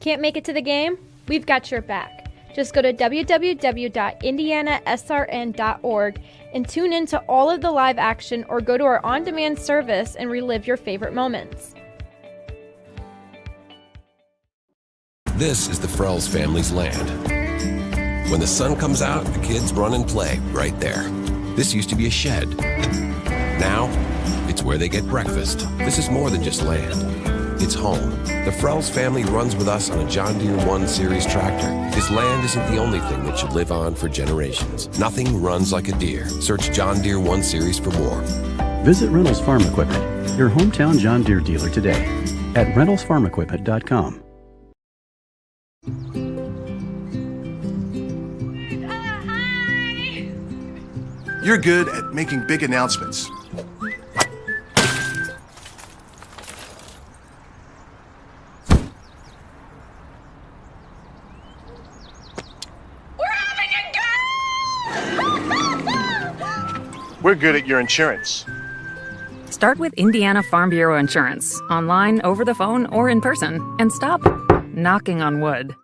Can't make it to the game? We've got your back. Just go to www.IndianaSRN.org and tune in to all of the live action or go to our on-demand service and relive your favorite moments. This is the Frells family's land. When the sun comes out, the kids run and play right there. This used to be a shed. Now, it's where they get breakfast. This is more than just land. It's home. The Frells family runs with us on a John Deere 1 Series tractor. This land isn't the only thing that should live on for generations. Nothing runs like a Deere. Search John Deere 1 Series for more. Visit Reynolds Farm Equipment, your hometown John Deere dealer today at reynoldsfarmequipment.com. You're good at making big announcements. We're good at your insurance. Start with Indiana Farm Bureau Insurance, online, over the phone, or in person, and stop knocking on wood.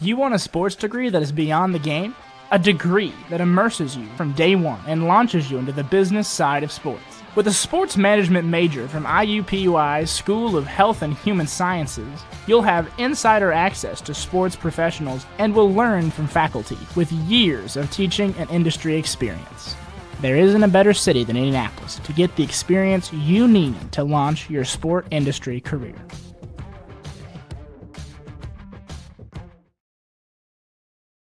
You want a sports degree that is beyond the game? A degree that immerses you from day one and launches you into the business side of sports. With a sports management major from IUPUI's School of Health and Human Sciences, you'll have insider access to sports professionals and will learn from faculty with years of teaching and industry experience. There isn't a better city than Indianapolis to get the experience you need to launch your sport industry career.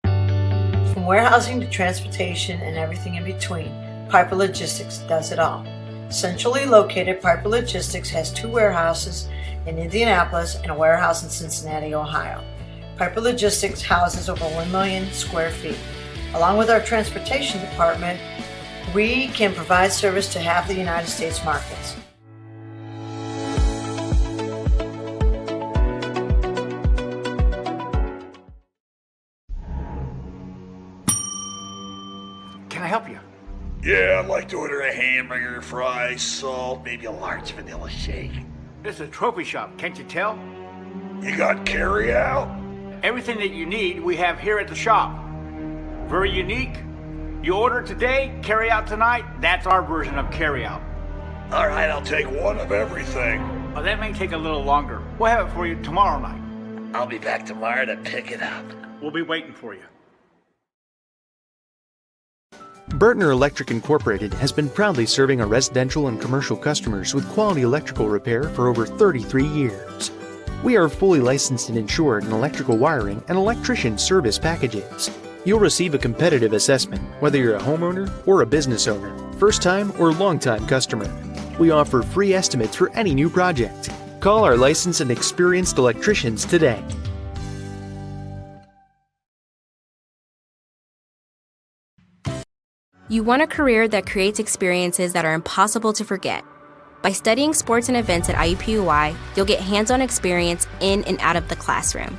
From warehousing to transportation and everything in between, Piper Logistics does it all. Centrally located, Piper Logistics has 2 warehouses in Indianapolis and a warehouse in Cincinnati, Ohio. Piper Logistics houses over 1 million square feet. Along with our transportation department, we can provide service to half the United States markets. Can I help you? Yeah, I'd like to order a hamburger, fries, salt, maybe a large vanilla shake. This is a trophy shop, can't you tell? You got carry out? Everything that you need, we have here at the shop. Very unique. You order today, carry out tonight. That's our version of carry out. All right, I'll take one of everything. Well, that may take a little longer. We'll have it for you tomorrow night. I'll be back tomorrow to pick it up. We'll be waiting for you. Bertner Electric Incorporated has been proudly serving our residential and commercial customers with quality electrical repair for over 33 years. We are fully licensed and insured in electrical wiring and electrician service packages. You'll receive a competitive assessment, whether you're a homeowner or a business owner, first-time or long-time customer. We offer free estimates for any new project. Call our licensed and experienced electricians today. You want a career that creates experiences that are impossible to forget. By studying sports and events at IUPUI, you'll get hands-on experience in and out of the classroom.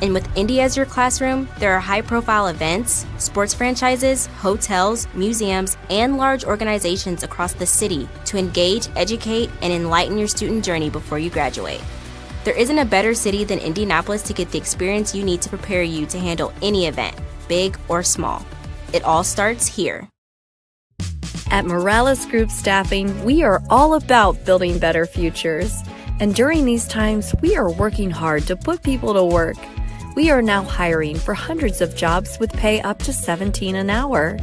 And with Indy as your classroom, there are high-profile events, sports franchises, hotels, museums, and large organizations across the city to engage, educate, and enlighten your student journey before you graduate. There isn't a better city than Indianapolis to get the experience you need to prepare you to handle any event, big or small. It all starts here. At Morales Group Staffing, we are all about building better futures. And during these times, we are working hard to put people to work. We are now hiring for hundreds of jobs with pay up to $17 an hour.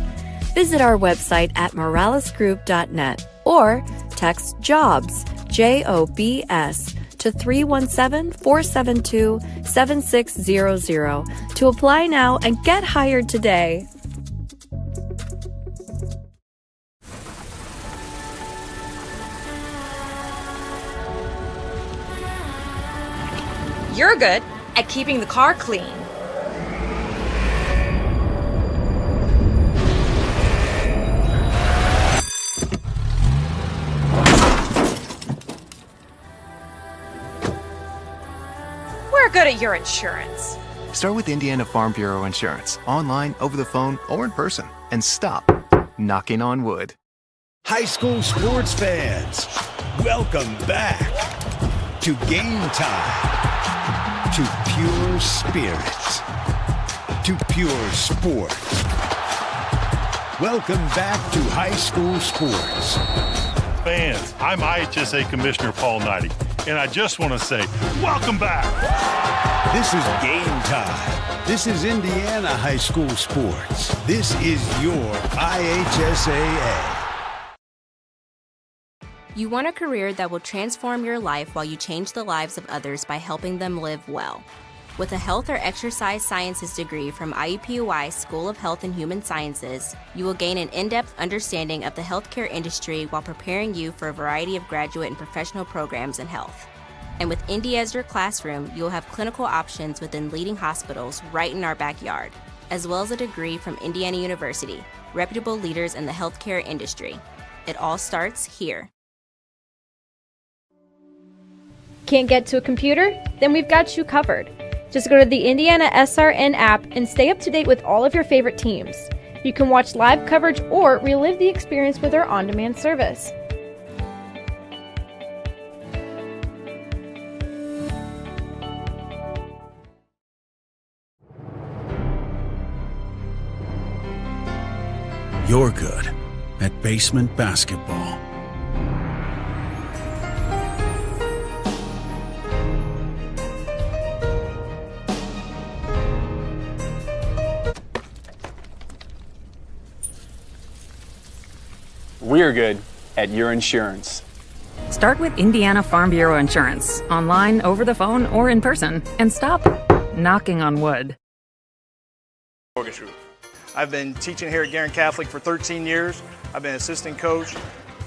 Visit our website at moralesgroup.net or text JOBS, JOBS, to 317-472-7600 to apply now and get hired today. You're good at keeping the car clean. We're good at your insurance. Start with Indiana Farm Bureau Insurance, online, over the phone, or in person, and stop knocking on wood. High school sports fans, welcome back to Game Time. to pure spirits, to pure sports. Welcome back to high school sports. Fans, I'm IHSAA Commissioner Paul Knighty, and I just want to say, welcome back. This is game time. This is Indiana high school sports. This is your IHSAA. You want a career that will transform your life while you change the lives of others by helping them live well. With a health or exercise sciences degree from IUPUI School of Health and Human Sciences, you will gain an in-depth understanding of the healthcare industry while preparing you for a variety of graduate and professional programs in health. And with Indy as your classroom, you'll have clinical options within leading hospitals right in our backyard, as well as a degree from Indiana University, reputable leaders in the healthcare industry. It all starts here. Can't get to a computer? Then we've got you covered. Just go to the IndianaSRN app and stay up to date with all of your favorite teams. You can watch live coverage or relive the experience with our on-demand service. You're good at basement basketball. We're good at your insurance. Start with Indiana Farm Bureau Insurance, online, over the phone, or in person, and stop knocking on wood. Mortgage Group. I've been teaching here at Guerin Catholic for 13 years. I've been assistant coach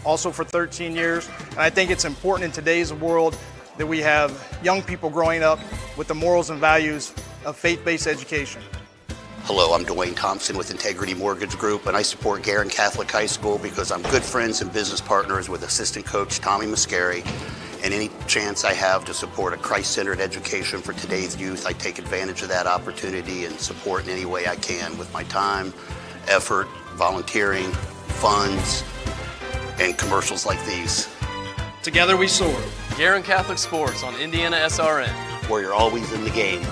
also for 13 years. And I think it's important in today's world that we have young people growing up with the morals and values of faith-based education. Hello, I'm Dwayne Thompson with Integrity Mortgage Group, and I support Guerin Catholic High School because I'm good friends and business partners with assistant coach Tommy Mascari, and any chance I have to support a Christ-centered education for today's youth, I take advantage of that opportunity and support in any way I can with my time, effort, volunteering, funds, and commercials like these. Together we soar. Guerin Catholic Sports on IndianaSRN, where you're always in the game.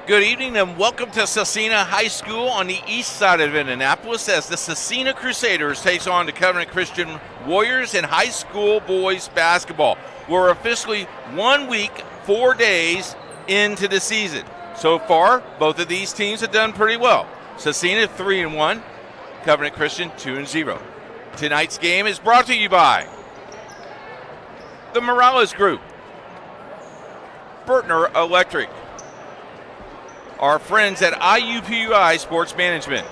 Good evening and welcome to Scecina High School on the east side of Indianapolis as the Scecina Crusaders takes on the Covenant Christian Warriors in high school boys basketball. We're officially 1 week, 4 days into the season. So far, both of these teams have done pretty well. Scecina 3-1, Covenant Christian 2-0. Tonight's game is brought to you by the Morales Group, Bertner Electric, our friends at IUPUI Sports Management,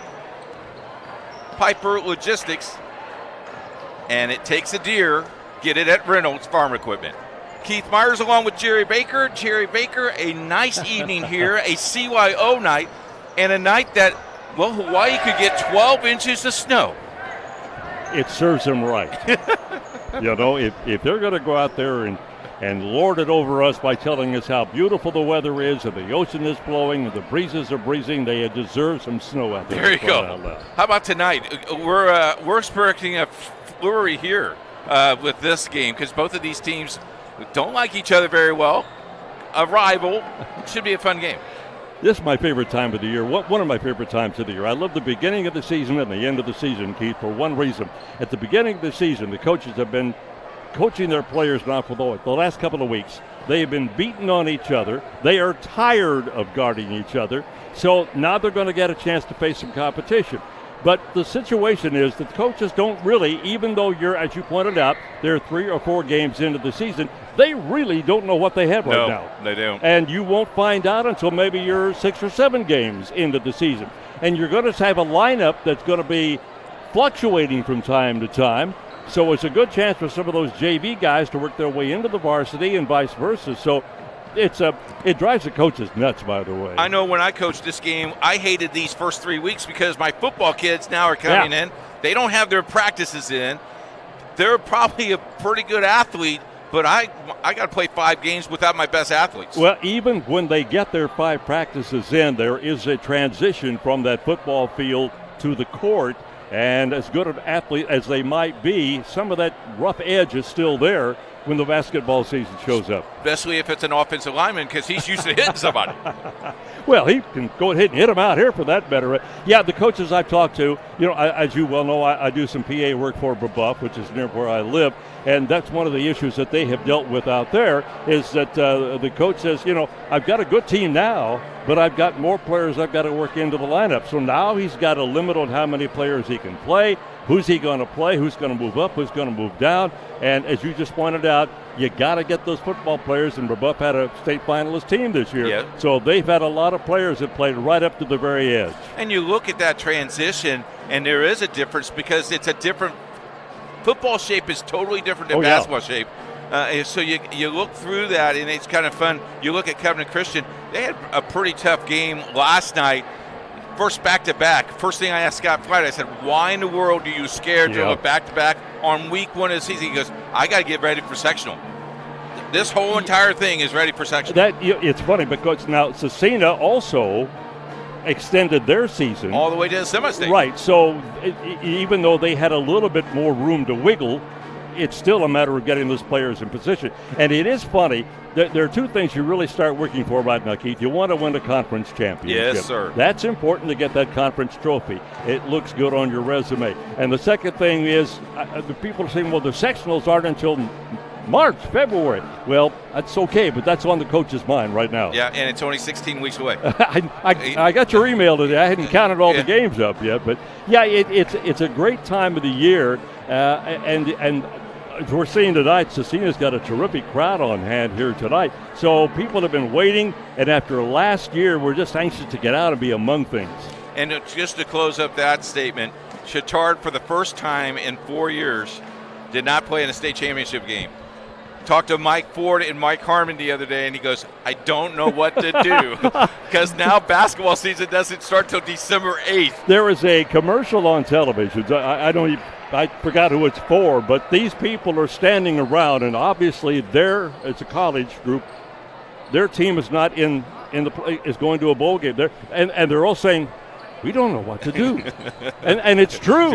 Piper Logistics, and it takes a deer, get it at Reynolds Farm Equipment. Keith Myers along with Jerry Baker. Jerry Baker, a nice evening here, a CYO night, and a night that, well, Hawaii could get 12 inches of snow. It serves them right. You know, if they're going to go out there and lord it over us by telling us how beautiful the weather is and the ocean is blowing and the breezes are breezing, they deserve some snow out there. There you go. How about tonight? We're expecting a flurry here with this game because both of these teams don't like each other very well. A rival. Should be a fun game. This is my favorite time of the year, one of my favorite times of the year. I love the beginning of the season and the end of the season, Keith, for one reason. At the beginning of the season, the coaches have been coaching their players now for the last couple of weeks. They have been beating on each other. They are tired of guarding each other. So now they're going to get a chance to face some competition. But the situation is that the coaches don't really, even though as you pointed out, they're 3 or 4 games into the season, they really don't know what they have right now. No, they don't. And you won't find out until maybe you're 6 or 7 games into the season. And you're going to have a lineup that's going to be fluctuating from time to time. So it's a good chance for some of those JV guys to work their way into the varsity and vice versa. So it drives the coaches nuts, by the way. I know when I coached this game, I hated these first 3 weeks because my football kids now are coming in. They don't have their practices in. They're probably a pretty good athlete, but I got to play 5 games without my best athletes. Well, even when they get their 5 practices in, there is a transition from that football field to the court. And as good an athlete as they might be, some of that rough edge is still there when the basketball season shows up. Especially if it's an offensive lineman, because he's used to hitting somebody. Well, he can go ahead and hit him out here for that matter. Yeah, the coaches I've talked to, as you well know, I do some PA work for Brebeuf, which is near where I live, and that's one of the issues that they have dealt with out there is that the coach says, I've got a good team now, but I've got more players I've got to work into the lineup. So now he's got a limit on how many players he can play. Who's he going to play? Who's going to move up? Who's going to move down? And as you just pointed out, you got to get those football players, and Brebeuf had a state finalist team this year. Yep. So they've had a lot of players that played right up to the very edge. And you look at that transition, and there is a difference because it's a different – football shape is totally different than basketball shape. So you look through that, and it's kind of fun. You look at Covenant Christian. They had a pretty tough game last night. First back-to-back. First thing I asked Scott Flight, I said, why in the world are you scared to go back-to-back on week 1 of the season? He goes, I got to get ready for sectional. This whole entire thing is ready for sectional. It's funny because now Scecina also extended their season. All the way to the semi-state. Right, so even though they had a little bit more room to wiggle, it's still a matter of getting those players in position. And it is funny, there are 2 things you really start working for right now, Keith. You want to win a conference championship. Yes, sir. That's important to get that conference trophy. It looks good on your resume. And the second thing is, the people are saying, well, the sectionals aren't until March, February. Well, that's okay, but that's on the coach's mind right now. Yeah, and it's only 16 weeks away. I got your email today. I hadn't counted all the games up yet, but yeah, it's a great time of the year, and as we're seeing tonight, Scecina's got a terrific crowd on hand here tonight. So people have been waiting, and after last year, we're just anxious to get out and be among things. And just to close up that statement, Chittard, for the first time in 4 years, did not play in a state championship game. Talked to Mike Ford and Mike Harmon the other day, and he goes, I don't know what to do because now basketball season doesn't start till December 8th. There is a commercial on television. I forgot who it's for, but these people are standing around, and obviously it's a college group. Their team is not is going to a bowl game. And they're all saying, we don't know what to do. and it's true.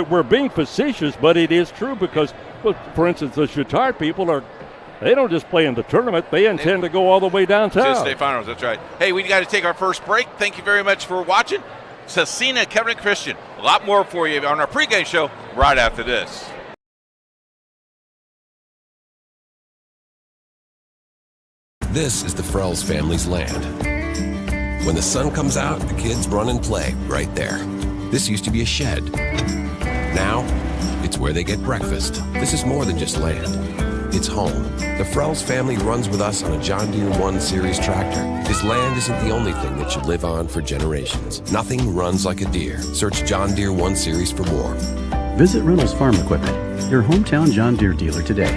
We're being facetious, but it is true because, for instance, the Chittard people they don't just play in the tournament. They intend to go all the way downtown. To state finals, that's right. Hey, we got to take our first break. Thank you very much for watching. Scecina Covenant Christian. A lot more for you on our pregame show right after this. This is the Frells family's land. When the sun comes out, the kids run and play right there. This used to be a shed. Now, it's where they get breakfast. This is more than just land. It's home. The Frells family runs with us on a John Deere 1 Series tractor. This land isn't the only thing that should live on for generations. Nothing runs like a Deere. Search John Deere 1 Series for more. Visit Reynolds Farm Equipment, your hometown John Deere dealer today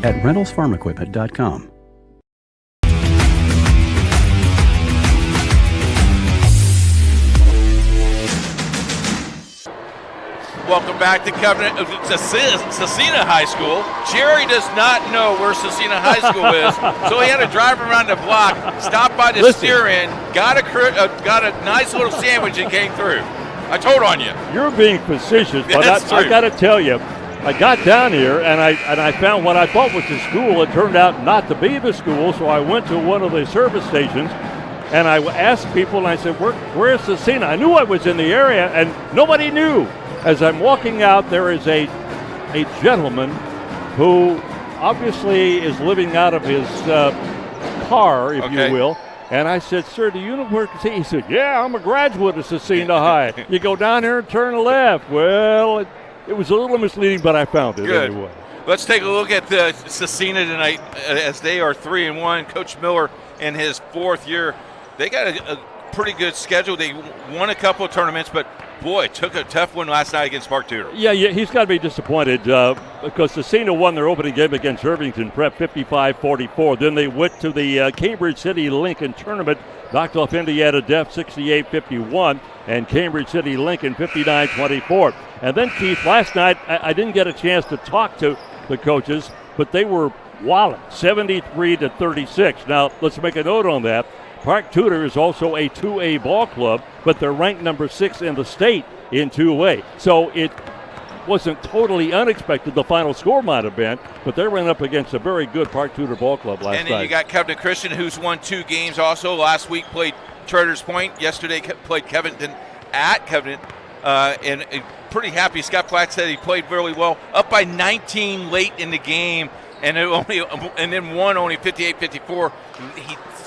at reynoldsfarmequipment.com. Welcome back to Covenant Scecina High School. Jerry does not know where Scecina High School is, so he had to drive around the block, stop by the steer-in, got a nice little sandwich and came through. I told on you. You're being facetious, but I got to tell you, I got down here and I found what I thought was the school. It turned out not to be the school, so I went to one of the service stations. And I asked people, and I said, where's Scecina? I knew I was in the area, and nobody knew. As I'm walking out, there is a gentleman who obviously is living out of his car, if you will. And I said, sir, do you know where Scecina? He said, yeah, I'm a graduate of Scecina High. You go down here and turn left. Well, it was a little misleading, but I found it anyway. Let's take a look at Scecina tonight as they are 3-1. Coach Miller in his 4th year. They got a pretty good schedule. They won a couple of tournaments, but boy, took a tough one last night against Park Tudor. Yeah, he's got to be disappointed because Scecina won their opening game against Irvington Prep 55-44. Then they went to the Cambridge City Lincoln tournament, knocked off Indiana Def 68-51, and Cambridge City Lincoln 59-24. And then, Keith, last night I didn't get a chance to talk to the coaches, but they were walloped 73-36. Now, let's make a note on that. Park Tudor is also a 2A ball club, but they're ranked number 6 in the state in 2A. So it wasn't totally unexpected. The final score might have been, but they ran up against a very good Park Tudor ball club last night. And then you got Covenant Christian, who's won 2 games also. Last week played Traders Point. Yesterday played Covington at Covenant. And pretty happy. Scott Platt said he played really well. Up by 19 late in the game, and then won only 58-54.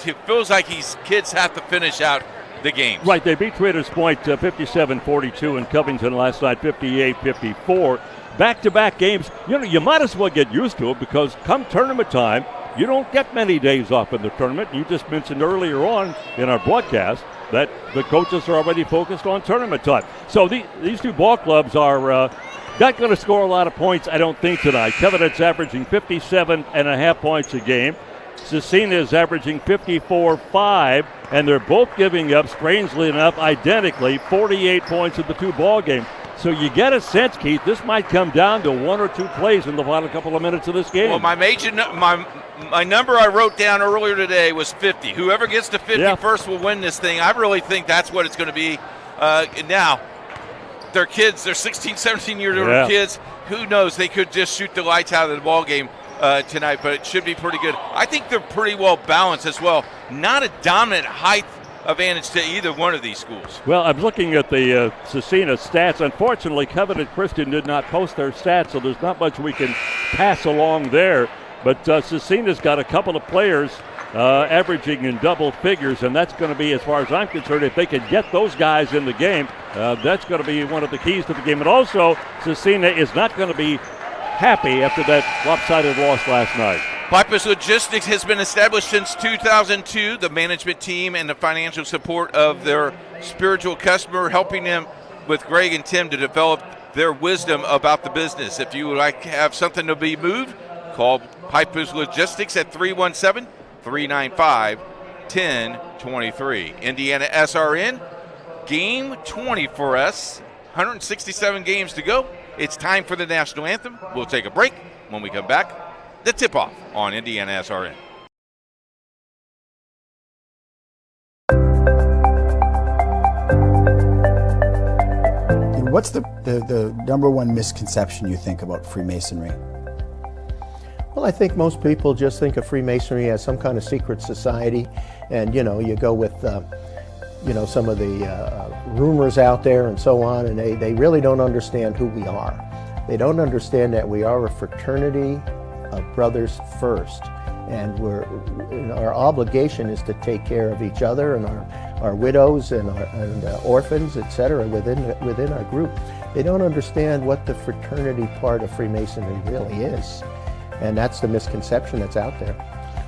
It feels like these kids have to finish out the game. Right, they beat Traders Point 57-42 and Covington last night 58-54. Back-to-back games. You might as well get used to it because come tournament time, you don't get many days off in the tournament. You just mentioned earlier on in our broadcast that the coaches are already focused on tournament time. So these 2 ball clubs are not going to score a lot of points, I don't think, tonight. Covenant's averaging 57.5 points a game. Scecina is averaging 54.5, and they're both giving up, strangely enough, identically 48 points in the 2 ball game. So you get a sense, Keith, this might come down to 1 or 2 plays in the final couple of minutes of this game. Well, my number I wrote down earlier today was 50. Whoever gets to 50 first will win this thing. I really think that's what it's going to be. Now, they're kids. They're 16, 17-year-old kids. Who knows? They could just shoot the lights out of the ball game tonight, but it should be pretty good. I think they're pretty well balanced as well. Not a dominant height advantage to either one of these schools. Well, I'm looking at the Scecina stats. Unfortunately, Covenant Christian did not post their stats, so there's not much we can pass along there. But Scecina's got a couple of players averaging in double figures, and that's going to be, as far as I'm concerned, if they can get those guys in the game, that's going to be one of the keys to the game. And also, Scecina is not going to be happy after that lopsided loss last night. Pipers Logistics has been established since 2002. The management team and the financial support of their spiritual customer, helping them with Greg and Tim to develop their wisdom about the business. If you would like to have something to be moved, call Pipers Logistics at 317-395-1023. IndianaSRN, game 20 for us. 167 games to go. It's time for the national anthem. We'll take a break. When we come back, the tip-off on IndianaSRN. What's the number one misconception you think about Freemasonry? Well, I think most people just think of Freemasonry as some kind of secret society, and you go with some of the rumors out there and so on, and they really don't understand who we are. They don't understand that we are a fraternity of brothers first, and our obligation is to take care of each other and our widows and orphans, etc. within our group. They don't understand what the fraternity part of Freemasonry really is, and that's the misconception that's out there.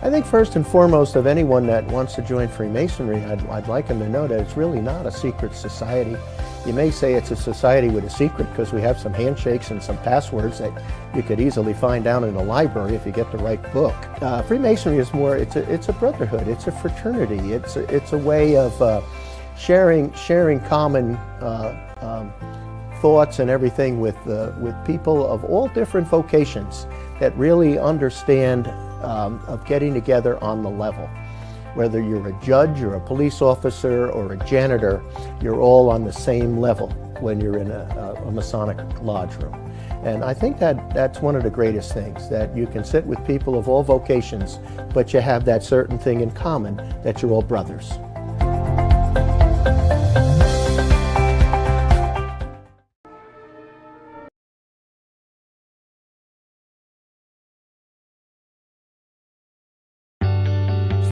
I think first and foremost of anyone that wants to join Freemasonry, I'd like them to know that it's really not a secret society. You may say it's a society with a secret because we have some handshakes and some passwords that you could easily find down in a library if you get the right book. Freemasonry is more, it's a brotherhood, it's a fraternity, it's a way of sharing common thoughts and everything with people of all different vocations that really understand of getting together on the level. Whether you're a judge or a police officer or a janitor, you're all on the same level when you're in a Masonic lodge room. And I think that's one of the greatest things, that you can sit with people of all vocations, but you have that certain thing in common, that you're all brothers.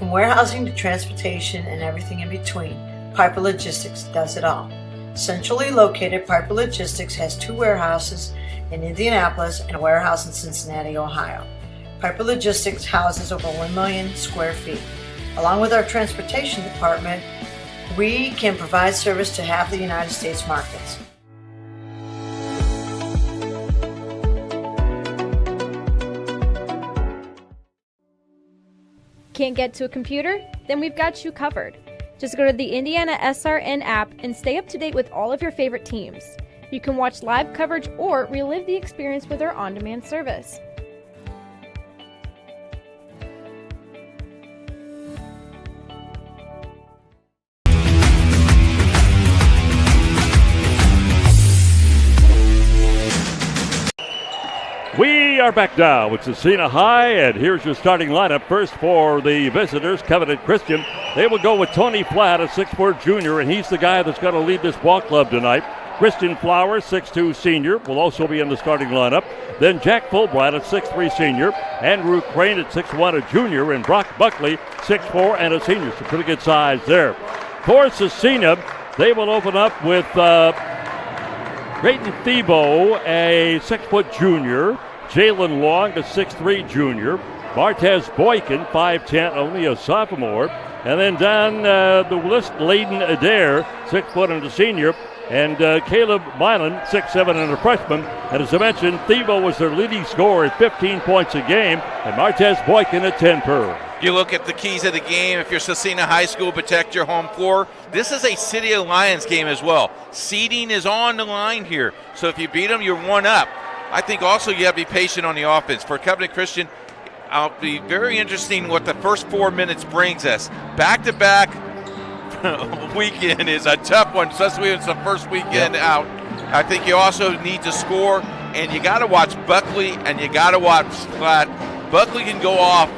From warehousing to transportation and everything in between, Piper Logistics does it all. Centrally located, Piper Logistics has 2 warehouses in Indianapolis and a warehouse in Cincinnati, Ohio. Piper Logistics houses over 1 million square feet. Along with our transportation department, we can provide service to half the United States markets. Can't get to a computer? Then we've got you covered. Just go to the IndianaSRN app and stay up to date with all of your favorite teams. You can watch live coverage or relive the experience with our on-demand service. We are back now with Scecina High, and here's your starting lineup. First for the visitors, Covenant Christian. They will go with Tony Flatt, a 6'4" junior, and he's the guy that's going to lead this ball club tonight. Christian Flowers, 6'2" senior, will also be in the starting lineup. Then Jack Fulbright, a 6'3" senior. Andrew Crane at 6'1", a junior. And Brock Buckley, 6'4", and a senior. So pretty good size there. For Scecina, they will open up with Creighton Thiebaud, a 6' junior. Jalen Long, a 6'3" junior. Martez Boykin, 5'10", only a sophomore. And then down the list, Layden Adair, 6 foot and a senior. And Caleb Milan, 6'7", and a freshman. And as I mentioned, Thiebaud was their leading scorer at 15 points a game. And Martez Boykin at 10 per. You look at the keys of the game. If you're Scecina High School, protect your home floor. This is a City of Lions game as well. Seeding is on the line here. So if you beat them, you're 1 up. I think also you have to be patient on the offense. For Covenant Christian, I'll be very interesting what the first 4 minutes brings us. Back-to-back weekend is a tough one, especially when it's the first weekend out. I think you also need to score, and you got to watch Buckley and you got to watch Flatt. Buckley can go off.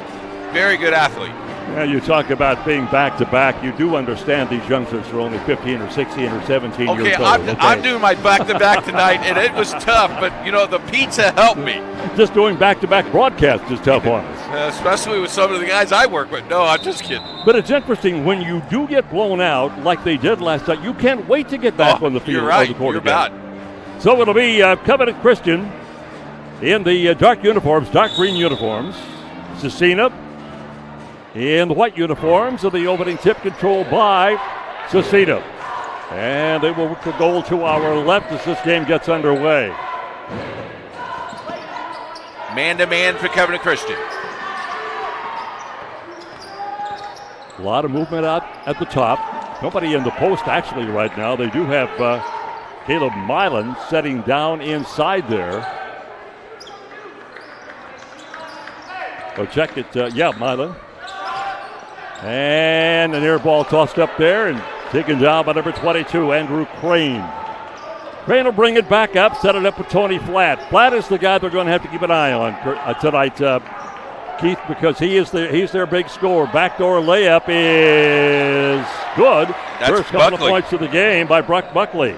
Very good athlete. Yeah, you talk about being back-to-back. You do understand these youngsters are only 15 or 16 or 17 years old. I'm doing my back-to-back tonight, and it was tough, but, you know, the pizza helped me. Just doing back-to-back broadcasts is tough on us. Especially with some of the guys I work with. No, I'm just kidding. But it's interesting, when you do get blown out like they did last night, you can't wait to get back on the field. You're right. The court You're again. right. So it'll be Covenant Christian in the dark uniforms, dark green uniforms. Scecina in the white uniforms, of the opening tip controlled by Scecina. And they will work the goal to our left as this game gets underway. Man-to-man for Covenant Christian. A lot of movement out at the top. Nobody in the post actually right now. They do have Caleb Milan setting down inside there. So check it. Milan. And an air ball tossed up there and taken down by number 22, Andrew Crane. Crane will bring it back up, set it up with Tony Flatt. Flatt is the guy they're going to have to keep an eye on tonight, Keith, because he's their big scorer. Backdoor layup is good. That's First couple of points of the game by Brock Buckley.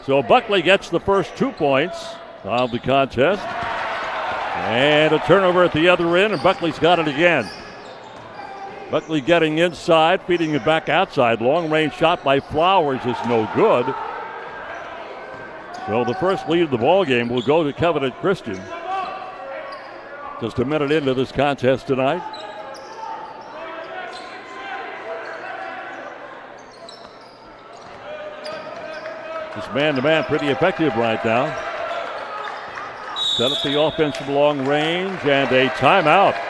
So Buckley gets the first 2 points of the contest. And a turnover at the other end, and Buckley's got it again. Buckley getting inside, feeding it back outside. Long-range shot by Flowers is no good. So the first lead of the ball game will go to Covenant Christian. Just a minute into this contest tonight. This man-to-man pretty effective right now. Set up the offense from long range, and a timeout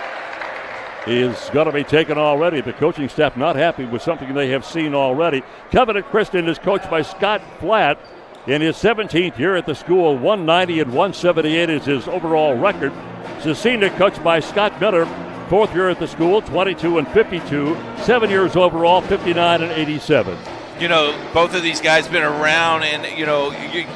is going to be taken already. The coaching staff not happy with something they have seen already. Covenant Christian is coached by Scott Flatt in his 17th year at the school. 190 and 178 is his overall record. Scecina coached by Scott Miller, 4th year at the school, 22 and 52, 7 years overall, 59 and 87. You know, both of these guys been around, and, you know,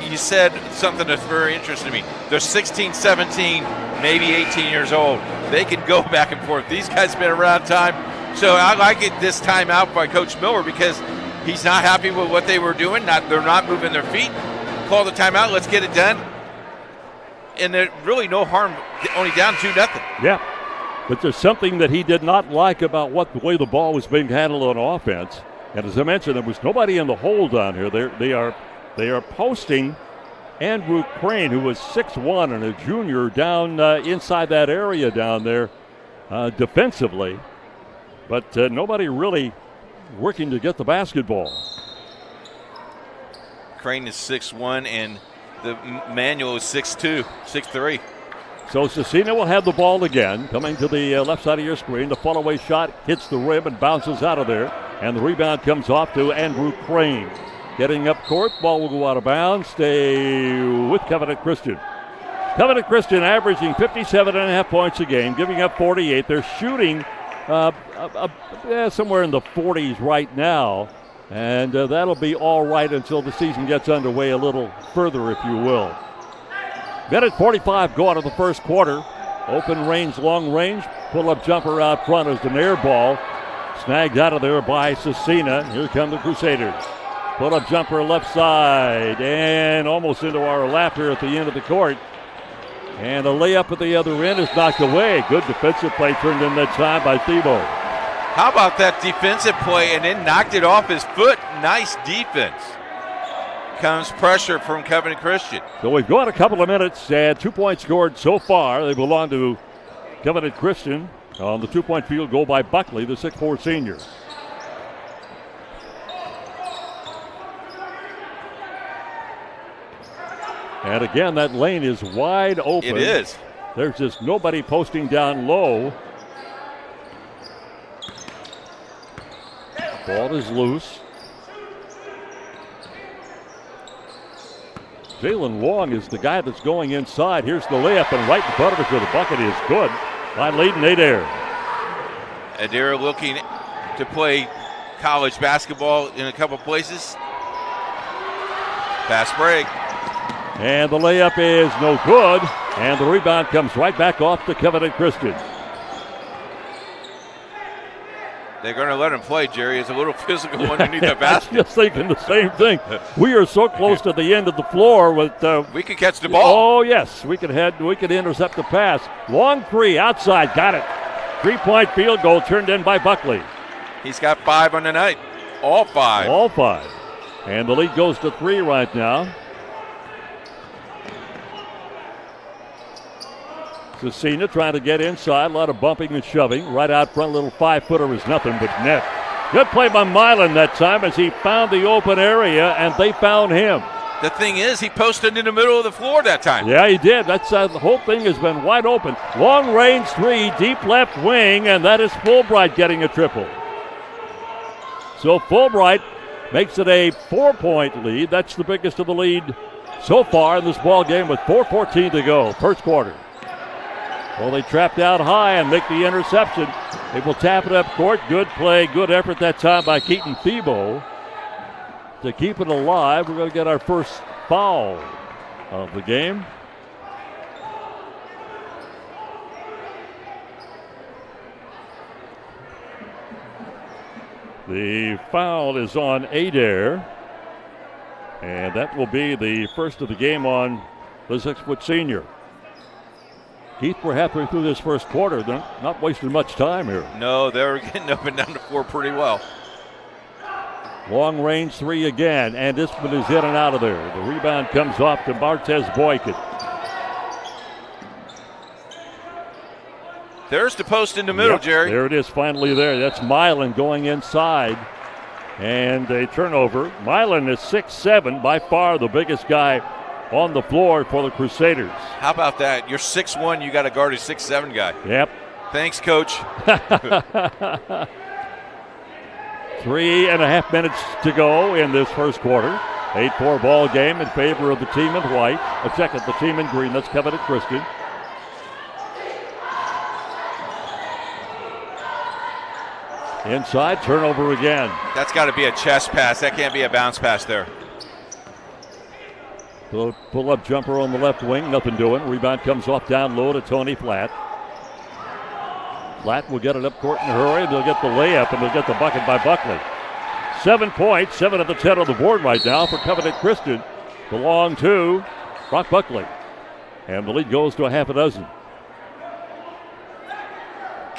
you said something that's very interesting to me. They're 16, 17, maybe 18 years old. They can go back and forth. These guys have been around time. So I like it this time out by Coach Miller because he's not happy with what they were doing. They're not moving their feet. Call the timeout. Let's get it done. And there's really no harm, only down 2-0. Yeah. But there's something that he did not like about the way the ball was being handled on offense. And as I mentioned, there was nobody in the hole down here. They are posting Andrew Crane, who was 6'1" and a junior, down inside that area down there defensively. But nobody really working to get the basketball. Crane is 6'1", and the manual is 6'2", 6'3". So Scecina will have the ball again, coming to the left side of your screen. The fall-away shot hits the rim and bounces out of there. And the rebound comes off to Andrew Crane. Getting up court, ball will go out of bounds. Stay with Covenant Christian. Covenant Christian averaging 57.5 points a game, giving up 48. They're shooting somewhere in the 40s right now. And that'll be all right until the season gets underway a little further, if you will. Minute 45 go out of the first quarter. Open range, long range. Pull-up jumper out front as an air ball. Snagged out of there by Scecina. Here come the Crusaders. Pull-up jumper left side and almost into our lap here at the end of the court. And a layup at the other end is knocked away. Good defensive play turned in that time by Thibault. How about that defensive play and then knocked it off his foot? Nice defense. Comes pressure from Covenant Christian. So we've gone a couple of minutes and 2 points scored so far. They belong to Covenant Christian on the 2-point field goal by Buckley, the 6'4" senior. And again, that lane is wide open. It is. There's just nobody posting down low. Ball is loose. Jalen Long is the guy that's going inside. Here's the layup, and right in front of us with the bucket is good by Leighton Adair. Adair looking to play college basketball in a couple places. Fast break. And the layup is no good, and the rebound comes right back off to Covenant Christian. They're going to let him play, Jerry. It's a little physical underneath the basket. I was just thinking the same thing. We are so close to the end of the floor with. We could catch the ball. Oh yes, we could intercept the pass. Long three outside, got it. 3-point field goal turned in by Buckley. He's got 5 on the night. All 5. All 5, and the lead goes to 3 right now. Scecina trying to get inside, a lot of bumping and shoving. Right out front, little 5-footer is nothing but net. Good play by Milan that time as he found the open area, and they found him. The thing is, he posted in the middle of the floor that time. Yeah, he did. That's the whole thing has been wide open. Long range 3, deep left wing, and that is Fulbright getting a triple. So Fulbright makes it a 4-point lead. That's the biggest of the lead so far in this ball game with 4:14 to go, first quarter. Well, they trapped out high and make the interception. They will tap it up court. Good play, good effort that time by Keaton Thibault to keep it alive. We're going to get our first foul of the game. The foul is on Adair, and that will be the first of the game on the 6-foot senior. Keith, we're halfway through this first quarter. They're not wasting much time here. No, they're getting up and down the floor pretty well. Long range 3 again, and this one is in and out of there. The rebound comes off to Bartez Boykin. There's the post in the middle, Yep, Jerry. there it is finally there. That's Milan going inside. And a turnover. Milan is 6'7", by far the biggest guy on the floor for the Crusaders. How about that? You're 6'1", you got to guard a 6'7" guy. Yep. Thanks, Coach. 3.5 minutes to go in this first quarter. 8-4 ball game in favor of the team in white. The team in green. That's Covenant Christian. Inside, turnover again. That's got to be a chest pass. That can't be a bounce pass there. Pull-up jumper on the left wing, nothing doing. Rebound comes off down low to Tony Flatt. Flatt will get it up court in a hurry. They'll get the layup, and they'll get the bucket by Buckley. 7 points, 7 of the 10 on the board right now for Covenant Christian. Belong to Brock Buckley. And the lead goes to a half a dozen.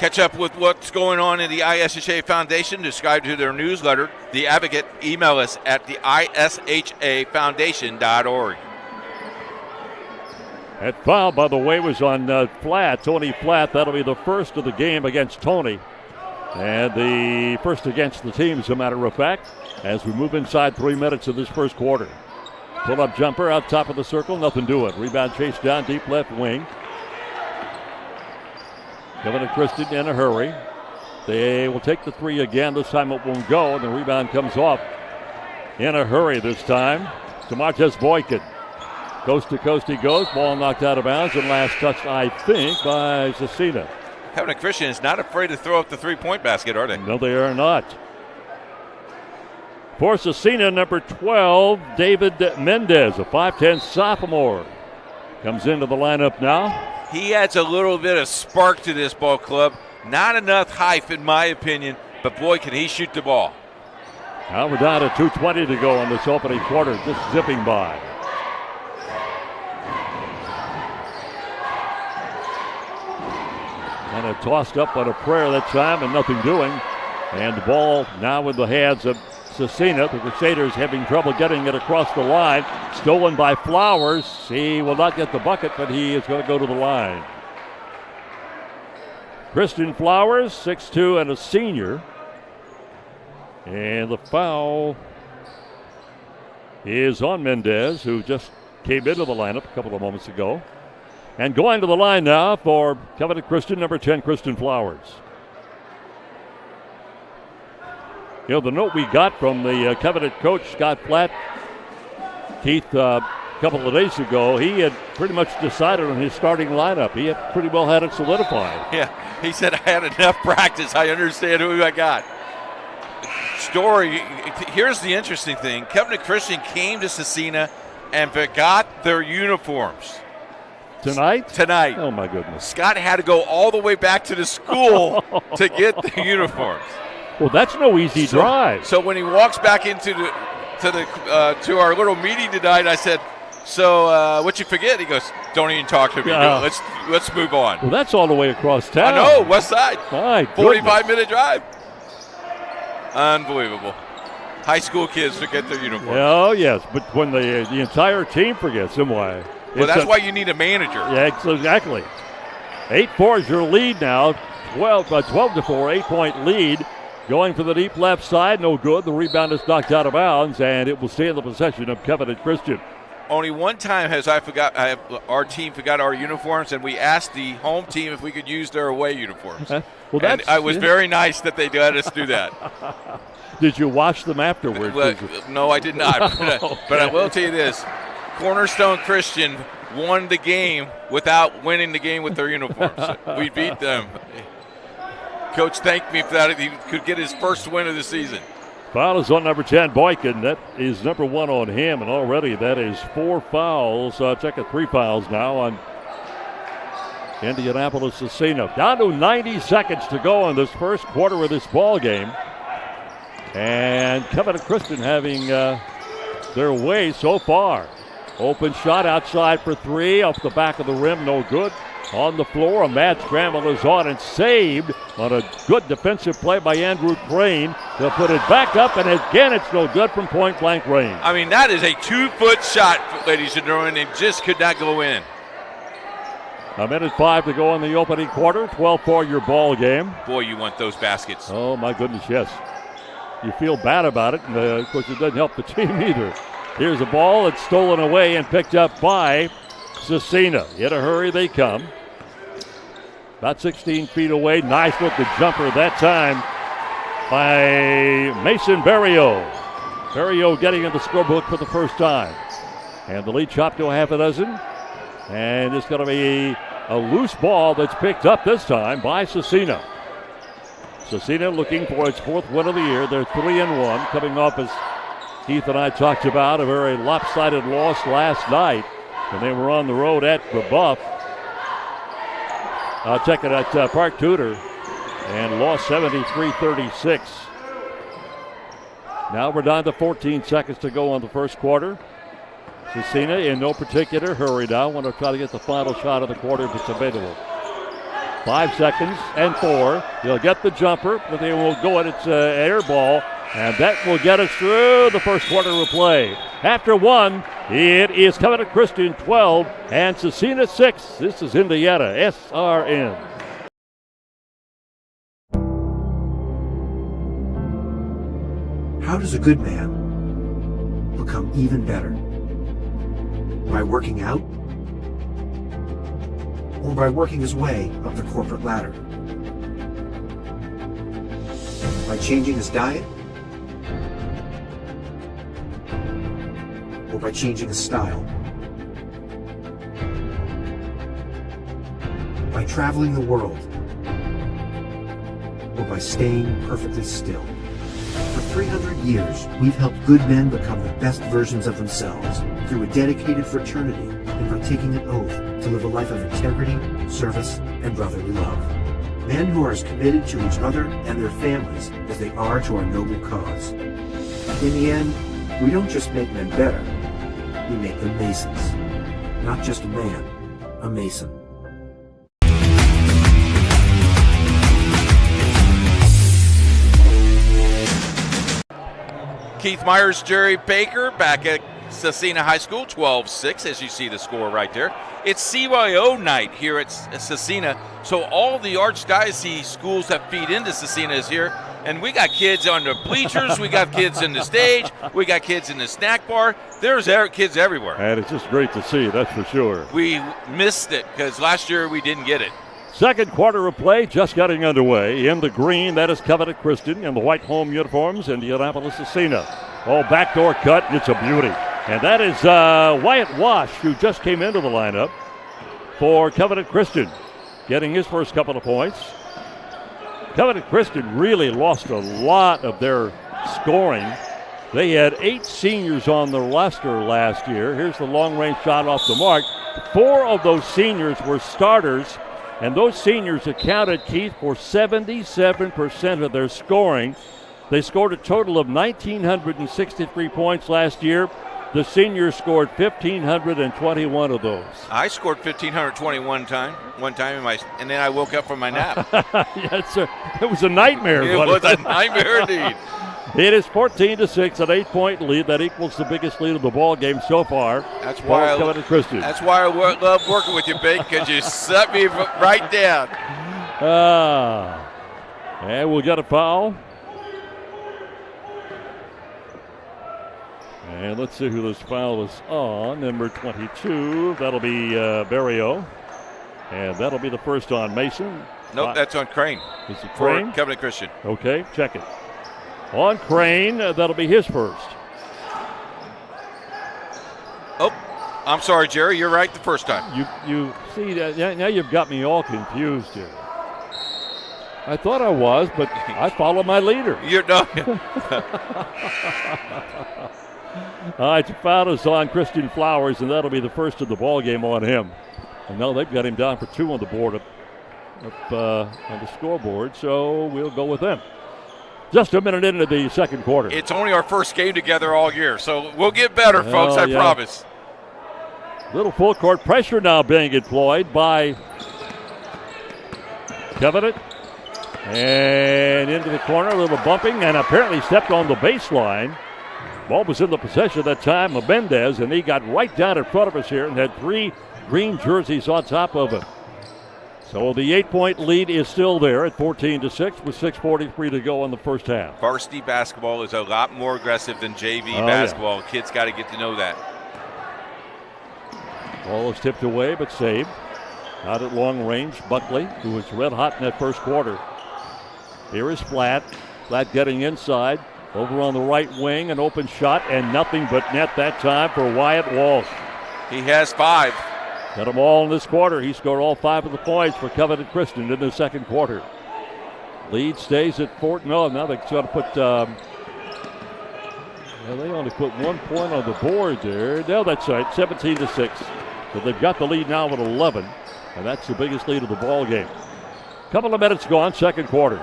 Catch up with what's going on in the ISHA Foundation. Subscribe to their newsletter, The Advocate. Email us at the ISHAFoundation.org. That foul, by the way, was on Flatt, Tony Flatt. That'll be the first of the game against Tony. And the first against the team, as a matter of fact, as we move inside 3 minutes of this first quarter. Pull-up jumper out top of the circle, nothing doing. Rebound chase down deep left wing. Kevin and Christian in a hurry. They will take the three again. This time it won't go, and the rebound comes off in a hurry this time to Martez Boykin. Coast to coast he goes. Ball knocked out of bounds and last touched, I think, by Scecina. Kevin and Christian is not afraid to throw up the three-point basket, are they? No, they are not. For Scecina, number 12, David Mendez, a 5'10 sophomore, comes into the lineup now. He adds a little bit of spark to this ball club. Not enough hype, in my opinion, but boy, can he shoot the ball. Now we're down to 2:20 to go in this opening quarter, just zipping by. And it tossed up on a prayer that time and nothing doing. And the ball now in the hands of Scecina. The Crusaders having trouble getting it across the line. Stolen by Flowers. He will not get the bucket, but he is going to go to the line. Christian Flowers, 6'2", and a senior. And the foul is on Mendez, who just came into the lineup a couple of moments ago. And going to the line now for Covenant Christian, number 10, Christian Flowers. You know, the note we got from the Covenant coach, Scott Flatt, Keith, a couple of days ago, he had pretty much decided on his starting lineup. He had pretty well had it solidified. Yeah, he said, I had enough practice. I understand who I got. Story, here's the interesting thing. Covenant Christian came to Scecina and forgot their uniforms. Tonight? Tonight. Oh, my goodness. Scott had to go all the way back to the school to get the uniforms. Well, that's no easy drive. So when he walks back into to our little meeting tonight, I said, so what'd you forget? He goes, don't even talk to me. No, let's move on. Well, that's all the way across town. I know, west side. My 45-minute drive. Unbelievable. High school kids forget their uniforms. Oh, yes, but when the entire team forgets them, why? Well, that's why you need a manager. Yeah, exactly. 8-4 is your lead now. 12-4, 8-point lead. Going for the deep left side, no good. The rebound is knocked out of bounds, and it will stay in the possession of Covenant Christian. Only one time has our team forgot our uniforms, and we asked the home team if we could use their away uniforms. Well, and it was very nice that they let us do that. Did you watch them afterwards? Well, no, I did not. But I will tell you this. Cornerstone Christian won the game without winning the game with their uniforms. We beat them. Coach thanked me for that. He could get his first win of the season. Foul is on number 10, Boykin. That is number 1 on him, and already that is 4 fouls. Check it, 3 fouls now on Indianapolis Scecina. Down to 90 seconds to go in this first quarter of this ball game. And Covenant Christian having their way so far. Open shot outside for 3, off the back of the rim, no good. On the floor, a mad scramble is on and saved on a good defensive play by Andrew Crane. They'll put it back up, and again, it's no good from point-blank range. I mean, that is a 2-foot shot, ladies and gentlemen. It just could not go in. A minute 5 to go in the opening quarter. 12-4 your ball game. Boy, you want those baskets. Oh, my goodness, yes. You feel bad about it, and of course, it doesn't help the team either. Here's a ball that's stolen away and picked up by Scecina. In a hurry they come. About 16 feet away. Nice with the jumper that time by Mason Barrio. Barrio getting in the scorebook for the first time. And the lead chopped to a half a dozen. And it's going to be a loose ball that's picked up this time by Scecina. Scecina looking for its 4th win of the year. They're 3-1, coming off, as Keith and I talked about, a very lopsided loss last night when they were on the road at Rebuff. Check it at Park Tudor, and lost 73-36. Now we're down to 14 seconds to go on the first quarter. Scecina in no particular hurry now. Want to try to get the final shot of the quarter if it's available. 5 seconds and 4. They'll get the jumper, but they will go at its air ball, and that will get us through the first quarter of play. After 1, it is Covenant Christian 12 and Scecina 6. This is Indiana SRN. How does a good man become even better? By working out? Or by working his way up the corporate ladder? By changing his diet? Or by changing his style? By traveling the world? Or by staying perfectly still? For 300 years, we've helped good men become the best versions of themselves through a dedicated fraternity and by taking an oath to live a life of integrity, service, and brotherly love. Men who are as committed to each other and their families as they are to our noble cause. In the end, we don't just make men better, we make them Masons. Not just a man, a Mason. Keith Myers, Jerry Baker back at Scecina High School, 12-6, as you see the score right there. It's CYO night here at Scecina, so all the archdiocese schools that feed into Scecina is here, and we got kids on the bleachers, we got kids in the stage, we got kids in the snack bar. There's kids everywhere. And it's just great to see, that's for sure. We missed it because last year we didn't get it. Second quarter of play just getting underway. In the green, that is Covenant Christian. In the white home uniforms, Indianapolis Scecina. Oh, backdoor cut, it's a beauty. And that is Wyatt Wash, who just came into the lineup for Covenant Christian, getting his first couple of points. Covenant Christian really lost a lot of their scoring. They had 8 seniors on the roster last year. Here's the long-range shot off the mark. 4 of those seniors were starters. And those seniors accounted, Keith, for 77% of their scoring. They scored a total of 1,963 points last year. The seniors scored 1,521 of those. I scored 1,521 one time, and then I woke up from my nap. Yes, sir. It was a nightmare. It was a nightmare indeed. It is 14-6, an 8-point lead. That equals the biggest lead of the ball game so far. That's why I love working with you, Bake, because you set me right down. And we'll get a foul. And let's see who this foul is on. Number 22. That'll be Barrio. And that'll be the first on Mason. Nope, that's on Crane. Is it Crane? For Covenant Christian. Okay, check it. On Crane, that'll be his first. Oh, I'm sorry, Jerry. You're right the first time. You see, now you've got me all confused here. I thought I was, but I follow my leader. You're no. All right, the foul is on Christian Flowers, and that'll be the first of the ball game on him. And now they've got him down for 2 on the board up on the scoreboard, so we'll go with them. Just a minute into the second quarter. It's only our first game together all year, so we'll get better, folks, I promise. Little full court pressure now being employed by Covenant. And into the corner, a little bumping, and apparently stepped on the baseline. Ball was in the possession at that time of Mendez, and he got right down in front of us here and had 3 green jerseys on top of him. So the 8-point lead is still there at 14-6 with 6:43 to go in the first half. Varsity basketball is a lot more aggressive than JV basketball. Yeah. Kids got to get to know that. Ball is tipped away but saved. Out at long range, Buckley, who was red hot in that first quarter. Here is Flatt. Flatt getting inside. Over on the right wing, an open shot, and nothing but net that time for Wyatt Walsh. He has 5. Got them all in this quarter. He scored all 5 of the points for Covenant Christian in the second quarter. Lead stays at 4. No, now they try to put. They only put 1 point on the board there. No, that's right, 17-6. So they've got the lead now at 11, and that's the biggest lead of the ball game. Couple of minutes gone, second quarter.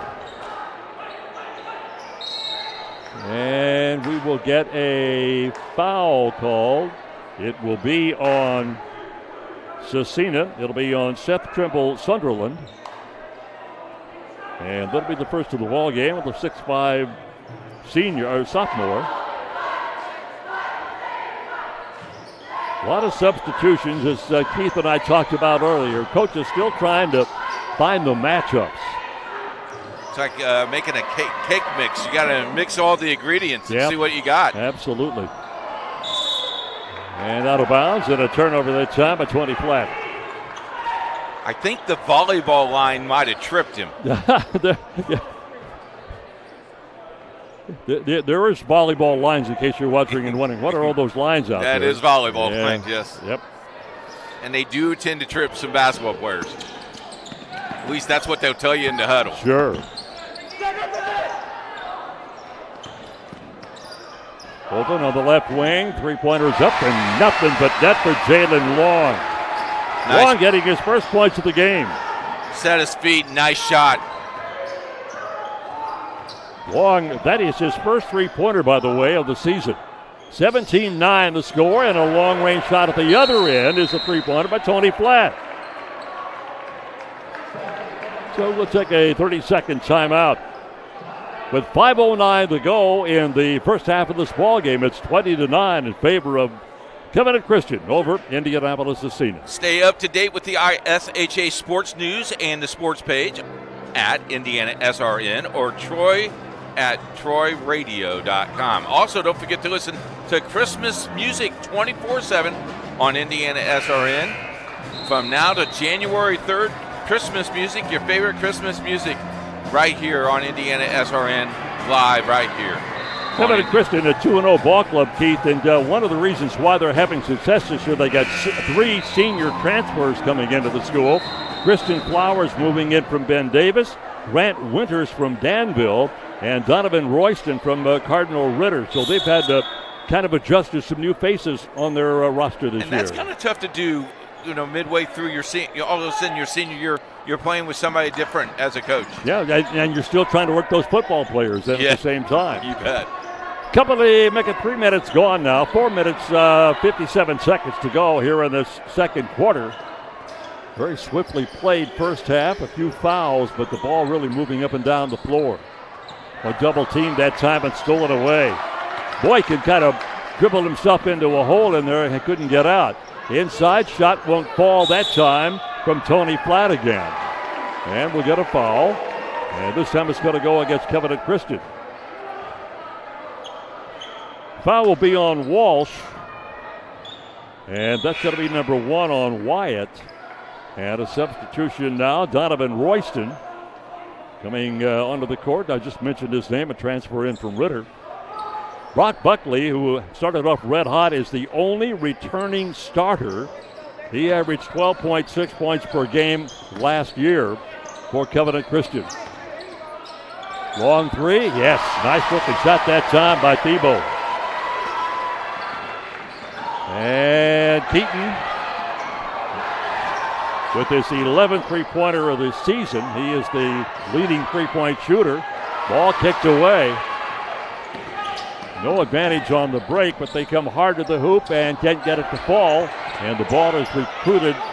And we will get a foul called. It will be on Scecina. It'll be on Seth Trimble Sunderland. And that'll be the first of the ball game with the 6'5" senior or sophomore. A lot of substitutions, as Keith and I talked about earlier. Coach is still trying to find the matchups. It's like making a cake mix. You got to mix all the ingredients and see what you got. Absolutely. And out of bounds, and a turnover that time, a 20 flat. I think the volleyball line might have tripped him. There is volleyball lines, in case you're wondering and wondering, what are all those lines out there? That is volleyball lines, yes. Yep. And they do tend to trip some basketball players. At least that's what they'll tell you in the huddle. Sure. Open on the left wing, three-pointers up and nothing but net for Jalen Long. Nice. Long getting his first points of the game. Set his feet, nice shot. Long, that is his first three-pointer, by the way, of the season. 17-9 the score, and a long-range shot at the other end is a three-pointer by Tony Flatt. So we'll take a 30-second timeout. With 5:09 to go in the first half of this ball game, it's 20-9 in favor of Covenant Christian over IndianaSRN. Stay up to date with the ISHA sports news and the sports page at IndianaSRN or Troy at TroyRadio.com. Also, don't forget to listen to Christmas music 24/7 on IndianaSRN. From now to January 3rd, Christmas music, your favorite Christmas music, right here on IndianaSRN, live right here. Covenant Christian, a 2-0 ball club, Keith, and one of the reasons why they're having success this year, they got 3 senior transfers coming into the school. Kristen Flowers moving in from Ben Davis, Grant Winters from Danville, and Donovan Royston from Cardinal Ritter. So they've had to kind of adjust to some new faces on their roster this year. And that's kind of tough to do, midway through your all of a sudden your senior year, you're playing with somebody different as a coach. Yeah, and you're still trying to work those football players at the same time. You bet. Make it 3 minutes gone now. 4 minutes, 57 seconds to go here in this second quarter. Very swiftly played first half, a few fouls, but the ball really moving up and down the floor. A double team that time and stole it away. Boykin kind of dribbled himself into a hole in there and he couldn't get out. Inside shot won't fall that time from Tony Flatt again. And we'll get a foul. And this time it's going to go against Covenant Christian. Foul will be on Walsh. And that's going to be number 1 on Wyatt. And a substitution now, Donovan Royston coming onto the court. I just mentioned his name, a transfer in from Ritter. Brock Buckley, who started off red hot, is the only returning starter. He averaged 12.6 points per game last year for Covenant Christian. Long three, yes, nice looking shot that time by Thibault. And Keaton with his 11th three-pointer of the season. He is the leading three-point shooter. Ball kicked away. No advantage on the break, but they come hard to the hoop and can't get it to fall. And the ball is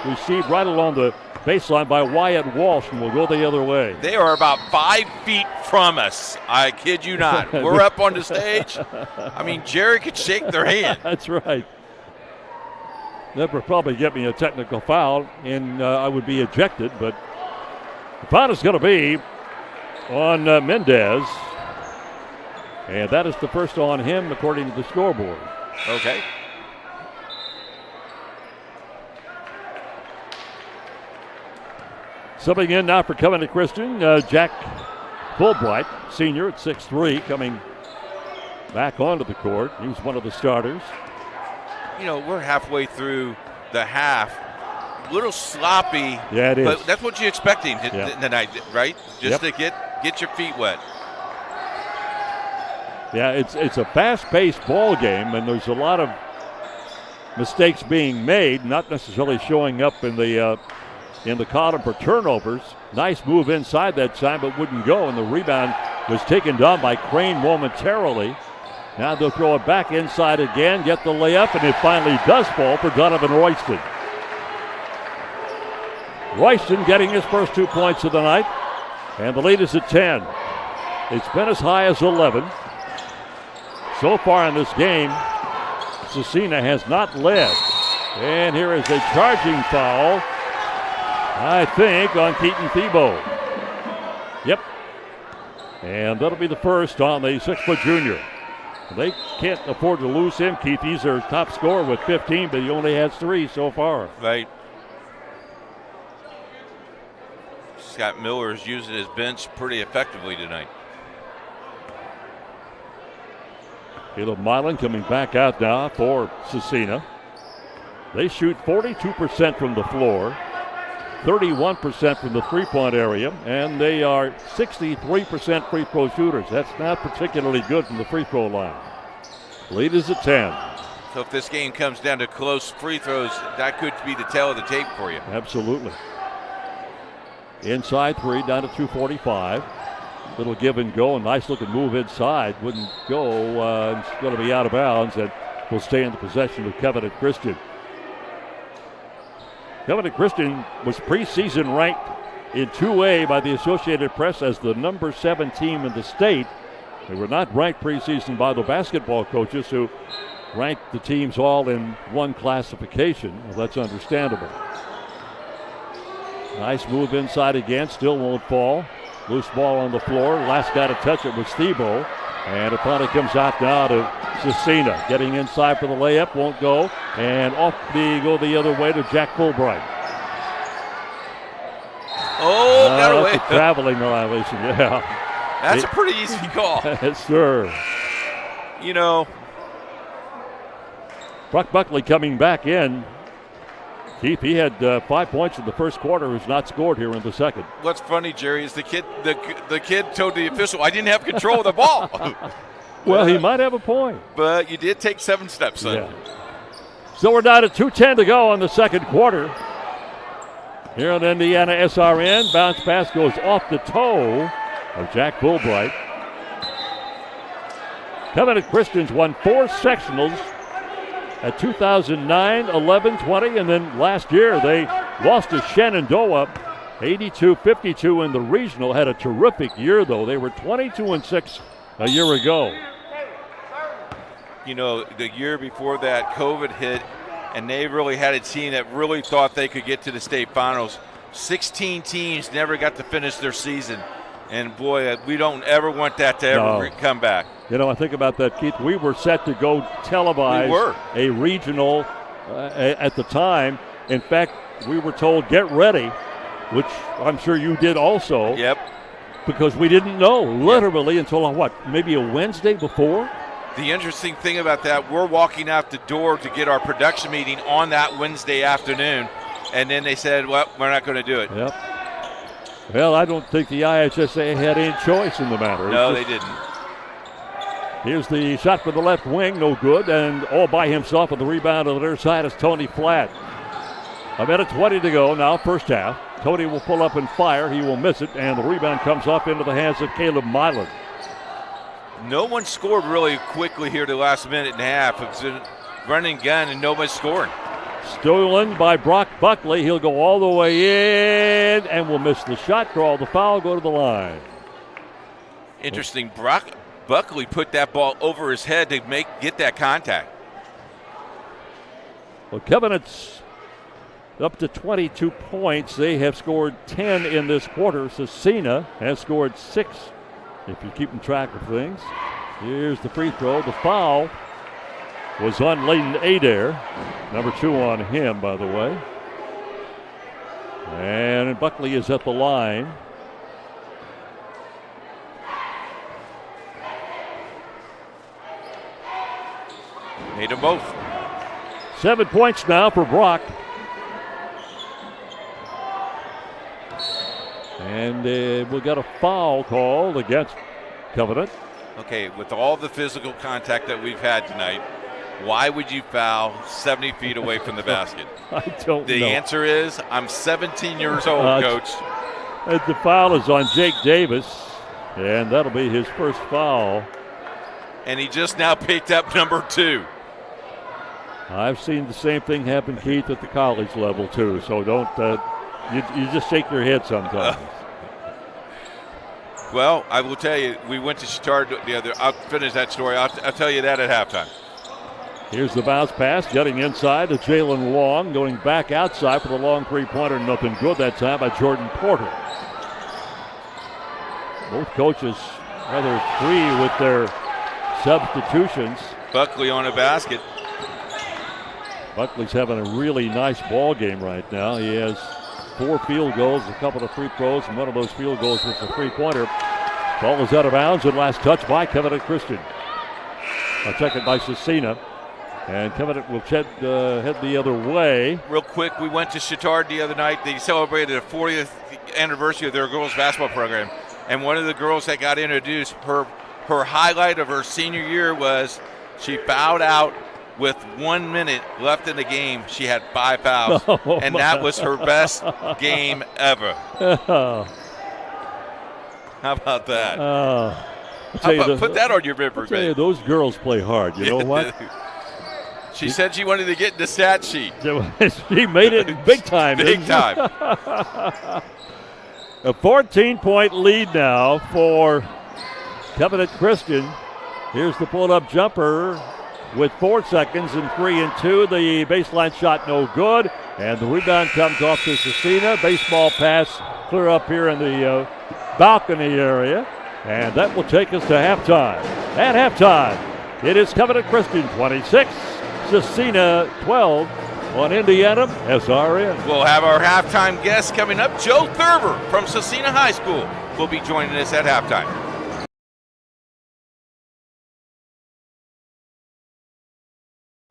received right along the baseline by Wyatt Walsh, and will go the other way. They are about 5 feet from us. I kid you not. We're up on the stage. I mean, Jerry could shake their hand. That's right. That would probably get me a technical foul, and I would be ejected, but the foul is going to be on Mendez. And that is the first on him, according to the scoreboard. Okay. Subbing in now for Covenant Christian, Jack Fulbright, senior at 6'3", coming back onto the court. He was one of the starters. We're halfway through the half. A little sloppy. Yeah, it is. But that's what you're expecting tonight, right? Just to get your feet wet. Yeah, it's a fast-paced ball game, and there's a lot of mistakes being made, not necessarily showing up in the column for turnovers. Nice move inside that time, but wouldn't go, and the rebound was taken down by Crane momentarily. Now they'll throw it back inside again, get the layup, and it finally does fall for Donovan Royston. Royston getting his first 2 points of the night. And the lead is at 10. It's been as high as 11. So far in this game, Scecina has not led. And here is a charging foul, I think, on Keaton Thiebaud. Yep. And that'll be the first on the 6-foot junior. They can't afford to lose him, Keith. He's their top scorer with 15, but he only has 3 so far. Right. Scott Miller is using his bench pretty effectively tonight. Caleb Milan coming back out now for Scecina. They shoot 42% from the floor, 31% from the three-point area, and they are 63% free throw shooters. That's not particularly good from the free throw line. Lead is at 10. So if this game comes down to close free throws, that could be the tail of the tape for you. Absolutely. Inside 3, down to 2:45. Little give and go, a nice looking move inside. Wouldn't go. It's going to be out of bounds and will stay in the possession of Covenant Christian. Covenant Christian was preseason ranked in 2A by the Associated Press as the number 7 team in the state. They were not ranked preseason by the basketball coaches, who ranked the teams all in one classification. Well, that's understandable. Nice move inside again, still won't fall. Loose ball on the floor. Last guy to touch it was Thiebaud. And it finally comes out now to Scecina. Getting inside for the layup, won't go. And off go the other way to Jack Fulbright. Oh, got away. That's a traveling violation, yeah. That's a pretty easy call. Yes, sir. You know. Brock Buckley coming back in. Keith, he had 5 points in the first quarter, who's not scored here in the second. What's funny, Jerry, is the kid told the official, I didn't have control of the ball. Well, he might have a point. But you did take 7 steps, son. Yeah. So we're down to 2:10 to go in the second quarter. Here on IndianaSRN, bounce pass goes off the toe of Jack Fulbright. Covenant Christians won 4 sectionals at 2009, 11, 20, and then last year they lost to Shenandoah 82-52 in the regional. Had a terrific year, though. They were 22-6 a year ago. You know, the year before that, COVID hit, and they really had a team that really thought they could get to the state finals. 16 teams never got to finish their season. And, boy, we don't ever want that to ever come back. You know, I think about that, Keith. We were set to go televise a regional at the time. In fact, we were told, get ready, which I'm sure you did also. Yep. Because we didn't know, literally, until, maybe a Wednesday before? The interesting thing about that, we're walking out the door to get our production meeting on that Wednesday afternoon, and then they said, well, we're not going to do it. Yep. Well, I don't think the IHSAA had any choice in the matter. No, they didn't. Here's the shot for the left wing, no good, and all by himself on the rebound on the other side is Tony Flatt. A minute 20 to go now, first half. Tony will pull up and fire. He will miss it, and the rebound comes up into the hands of Caleb Milan. No one scored really quickly here the last minute and a half. It's been running gun, and nobody's scoring. Stolen by Brock Buckley. He'll go all the way in and will miss the shot, draw the foul, go to the line. Interesting. Brock Buckley put that ball over his head to get that contact. Well, Covenant's up to 22 points. They have scored 10 in this quarter. Scecina has scored 6, if you're keeping track of things. Here's the free throw. The foul was on Layden Adair. Number 2 on him, by the way. And Buckley is at the line. Made them both. 7 points now for Brock. And we got a foul called against Covenant. Okay, with all the physical contact that we've had tonight, why would you foul 70 feet away from the basket? I don't know. The answer is, I'm 17 years old, Coach. The foul is on Jake Davis, and that'll be his first foul. And he just now picked up number 2. I've seen the same thing happen, Keith, at the college level, too. So don't, you just shake your head sometimes. Well, I will tell you, we went to Chittard I'll finish that story. I'll tell you that at halftime. Here's the bounce pass, getting inside to Jalen Long, going back outside for the long three-pointer. Nothing good that time by Jordan Porter. Both coaches rather free with their substitutions. Buckley on a basket. Buckley's having a really nice ball game right now. He has 4 field goals, a couple of free throws, and one of those field goals was a three-pointer. Ball is out of bounds, and last touch by Covenant Christian. A check it by Scecina. And Covenant will head the other way. Real quick, we went to Chittard the other night. They celebrated the 40th anniversary of their girls basketball program. And one of the girls that got introduced, her highlight of her senior year was she fouled out with 1 minute left in the game. She had 5 fouls. And that was her best game ever. How about that? Put that on your riverbed. Those girls play hard. You know what? She said she wanted to get in the stat sheet. She made it big time. Big time. A 14-point lead now for Covenant Christian. Here's the pull-up jumper with 4 seconds and 3 and 2. The baseline shot no good. And the rebound comes off to Scecina. Baseball pass clear up here in the balcony area. And that will take us to halftime. At halftime, it is Covenant Christian 26. Scecina 12 on IndianaSRN. We'll have our halftime guest coming up. Joe Thurber from Scecina High School will be joining us at halftime.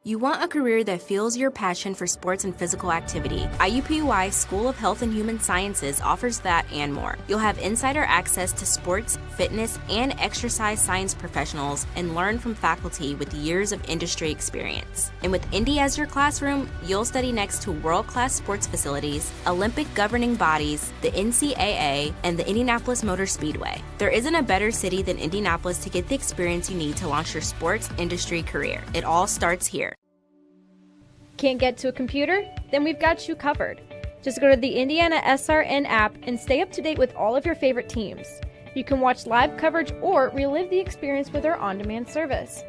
You want a career that fuels your passion for sports and physical activity. IUPUI School of Health and Human Sciences offers that and more. You'll have insider access to sports, fitness, and exercise science professionals and learn from faculty with years of industry experience. And with Indy as your classroom, you'll study next to world-class sports facilities, Olympic governing bodies, the NCAA, and the Indianapolis Motor Speedway. There isn't a better city than Indianapolis to get the experience you need to launch your sports industry career. It all starts here. Can't get to a computer? Then we've got you covered. Just go to the IndianaSRN app and stay up to date with all of your favorite teams. You can watch live coverage or relive the experience with our on-demand service.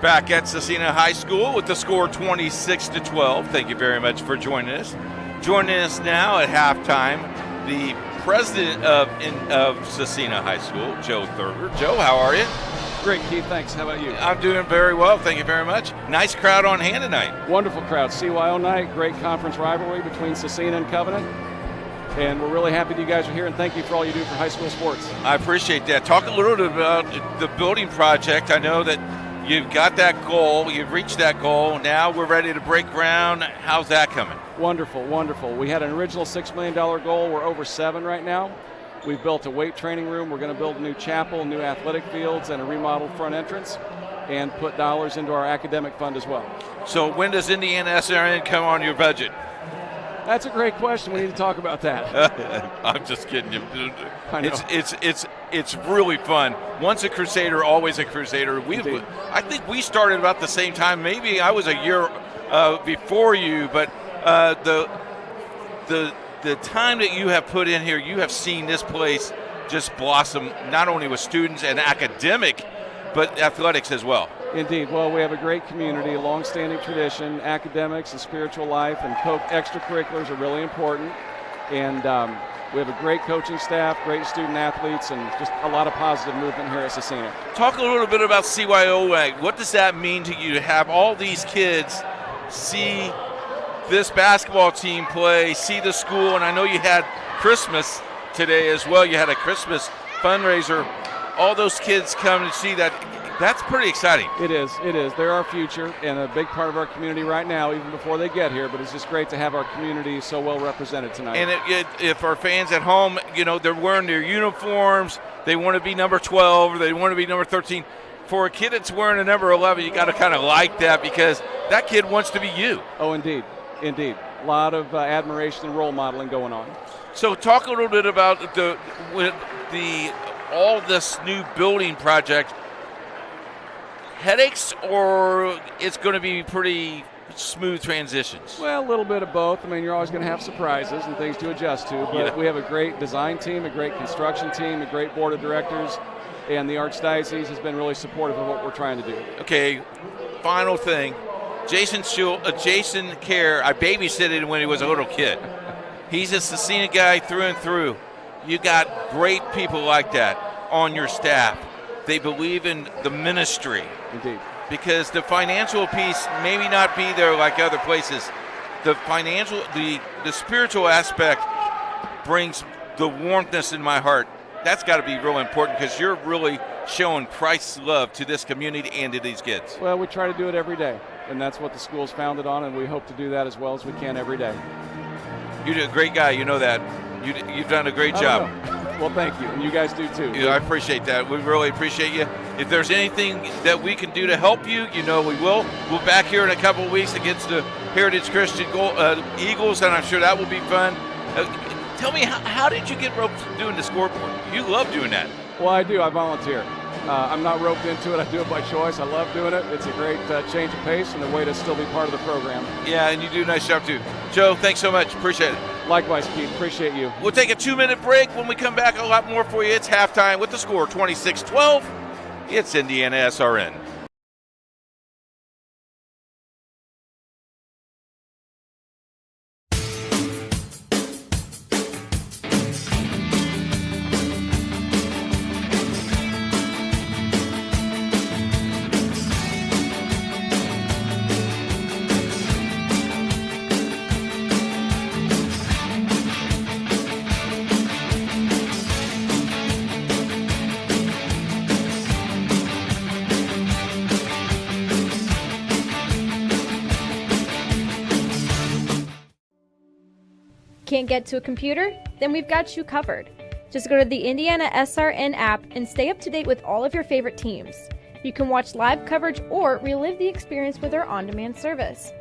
Back at Scecina High School with the score 26-12. Thank you very much for joining us. Joining us now at halftime, the president of Scecina High School, Joe Thurber. Joe, how are you? Great, Keith. Thanks. How about you? I'm doing very well. Thank you very much. Nice crowd on hand tonight. Wonderful crowd. CYO night. Great conference rivalry between Scecina and Covenant. And we're really happy that you guys are here, and thank you for all you do for high school sports. I appreciate that. Talk a little bit about the building project. I know that you've got that goal. You've reached that goal. Now we're ready to break ground. How's that coming? Wonderful, wonderful. We had an original $6 million goal. We're over 7 right now. We've built a weight training room. We're going to build a new chapel, new athletic fields, and a remodeled front entrance, and put dollars into our academic fund as well. So when does IndianaSRN come on your budget? That's a great question. We need to talk about that. I'm just kidding you. I know. It's really fun. Once a Crusader, always a Crusader. I think we started about the same time. Maybe I was a year before you, but the time that you have put in here, you have seen this place just blossom, not only with students and academic but athletics as well. Indeed. Well, we have a great community, a long-standing tradition. Academics and spiritual life and extracurriculars are really important. And we have a great coaching staff, great student athletes, and just a lot of positive movement here at Scecina. Talk a little bit about CYO. What does that mean to you to have all these kids see this basketball team play, see the school? And I know you had Christmas today as well. You had a Christmas fundraiser. All those kids come to see that. That's pretty exciting. It is. They're our future and a big part of our community right now, even before they get here. But it's just great to have our community so well represented tonight. And if our fans at home, they're wearing their uniforms, they want to be number 12, or they want to be number 13. For a kid that's wearing a number 11, you got to kind of like that because that kid wants to be you. Oh, indeed. A lot of admiration and role modeling going on. So talk a little bit about all this new building project. Headaches, or it's going to be pretty smooth transitions? Well, a little bit of both. I mean, you're always going to have surprises and things to adjust to, but we have a great design team, a great construction team, a great board of directors, and the Archdiocese has been really supportive of what we're trying to do. Okay, final thing. Jason Kerr, I babysitted him when he was a little kid. He's a Scecina guy through and through. You got great people like that on your staff. They believe in the ministry. Indeed. Because the financial piece maybe not be there like other places. The financial, the spiritual aspect brings the warmthness in my heart. That's got to be real important because you're really showing Christ's love to this community and to these kids. Well, we try to do it every day, and that's what the school's founded on, and we hope to do that as well as we can every day. You're a great guy, you know that. You've done a great job. Well, thank you, and you guys do too. Yeah, I appreciate that. We really appreciate you. If there's anything that we can do to help you, we will. We'll back here in a couple of weeks against the Heritage Christian Eagles, and I'm sure that will be fun. Tell me, how did you get roped doing the scoreboard? You love doing that. Well, I do. I volunteer. I'm not roped into it. I do it by choice. I love doing it. It's a great change of pace and a way to still be part of the program. Yeah, and you do a nice job too. Joe, thanks so much. Appreciate it. Likewise, Keith. Appreciate you. We'll take a 2-minute break. When we come back, a lot more for you. It's halftime with the score 26-12. It's IndianaSRN. Can't get to a computer? Then we've got you covered. Just go to the IndianaSRN app and stay up to date with all of your favorite teams. You can watch live coverage or relive the experience with our on-demand service.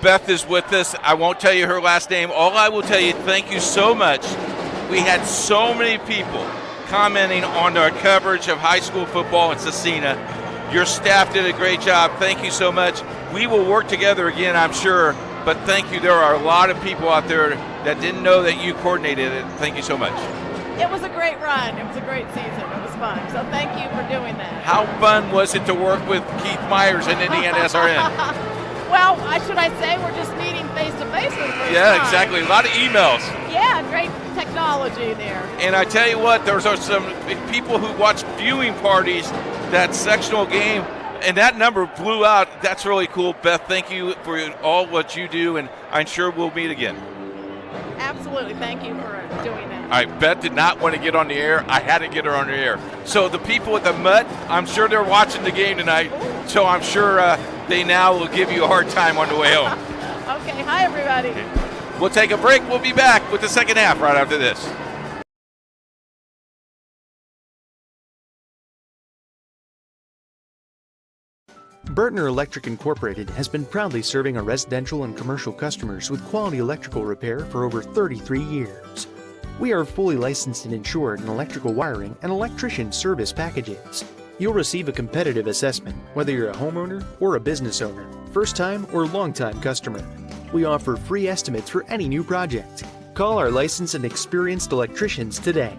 Beth is with us. I won't tell you her last name. All I will tell you, thank you so much. We had so many people commenting on our coverage of high school football in Scecina. Your staff did a great job. Thank you so much. We will work together again, I'm sure, but thank you. There are a lot of people out there that didn't know that you coordinated it. Thank you so much. It was a great run. It was a great season. It was fun. So thank you for doing that. How fun was it to work with Keith Myers and IndianaSRN? Well, should I say we're just needing face-to-face for the first Yeah, time. exactly. A lot of emails. Yeah, great technology there. And I tell you what, there's some people who watch viewing parties, that sectional game, and that number blew out. That's really cool. Beth, thank you for all what you do, and I'm sure we'll meet again. Absolutely. Thank you for doing that. All right, Beth did not want to get on the air. I had to get her on the air. So the people at the Mutt, I'm sure they're watching the game tonight, so I'm sure they now will give you a hard time on the way home. Okay. Hi, everybody. We'll take a break. We'll be back with the second half right after this. Burtner Electric Incorporated has been proudly serving our residential and commercial customers with quality electrical repair for over 33 years. We are fully licensed and insured in electrical wiring and electrician service packages. You'll receive a competitive assessment whether you're a homeowner or a business owner, first-time or long-time customer. We offer free estimates for any new project. Call our licensed and experienced electricians today.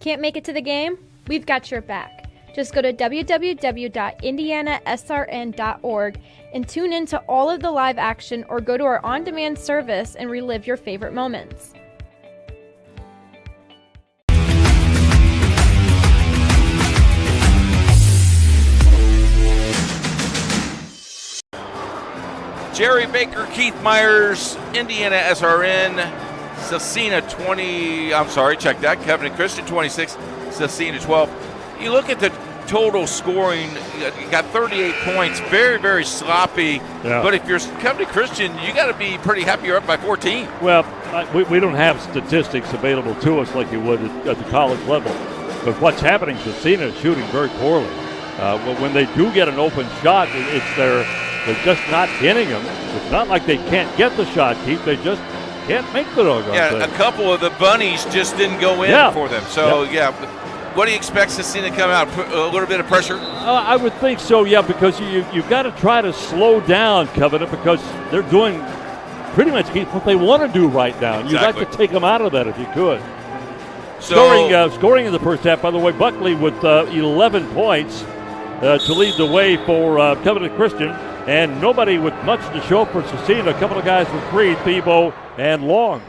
Can't make it to the game? We've got your back. Just go to www.IndianaSRN.org and tune in to all of the live action, or go to our on-demand service and relive your favorite moments. Jerry Baker, Keith Myers, IndianaSRN, Scecina 20, check that, Covenant Christian 26, Scecina 12. You look at the total scoring, you got 38 points, very, very sloppy. Yeah. But if you're Covenant Christian, you got to be pretty happy you're up by 14. Well, we don't have statistics available to us like you would at the college level. But what's happening, Scecina is shooting very poorly. When they do get an open shot, they're just not hitting them. It's not like they can't get the shot, Keith. They just can't make the doggone thing. Yeah, a couple of the bunnies just didn't go in for them. So, what do you expect Scecina to come out? Put a little bit of pressure? I would think so, yeah, because you've got to try to slow down Covenant, because they're doing pretty much what they want to do right now. And Exactly. you'd like to take them out of that if you could. So, scoring in the first half, by the way, Buckley with 11 points to lead the way for Covenant Christian. And nobody with much to show for Scecina. A couple of guys with 3, Thiebaud and Long.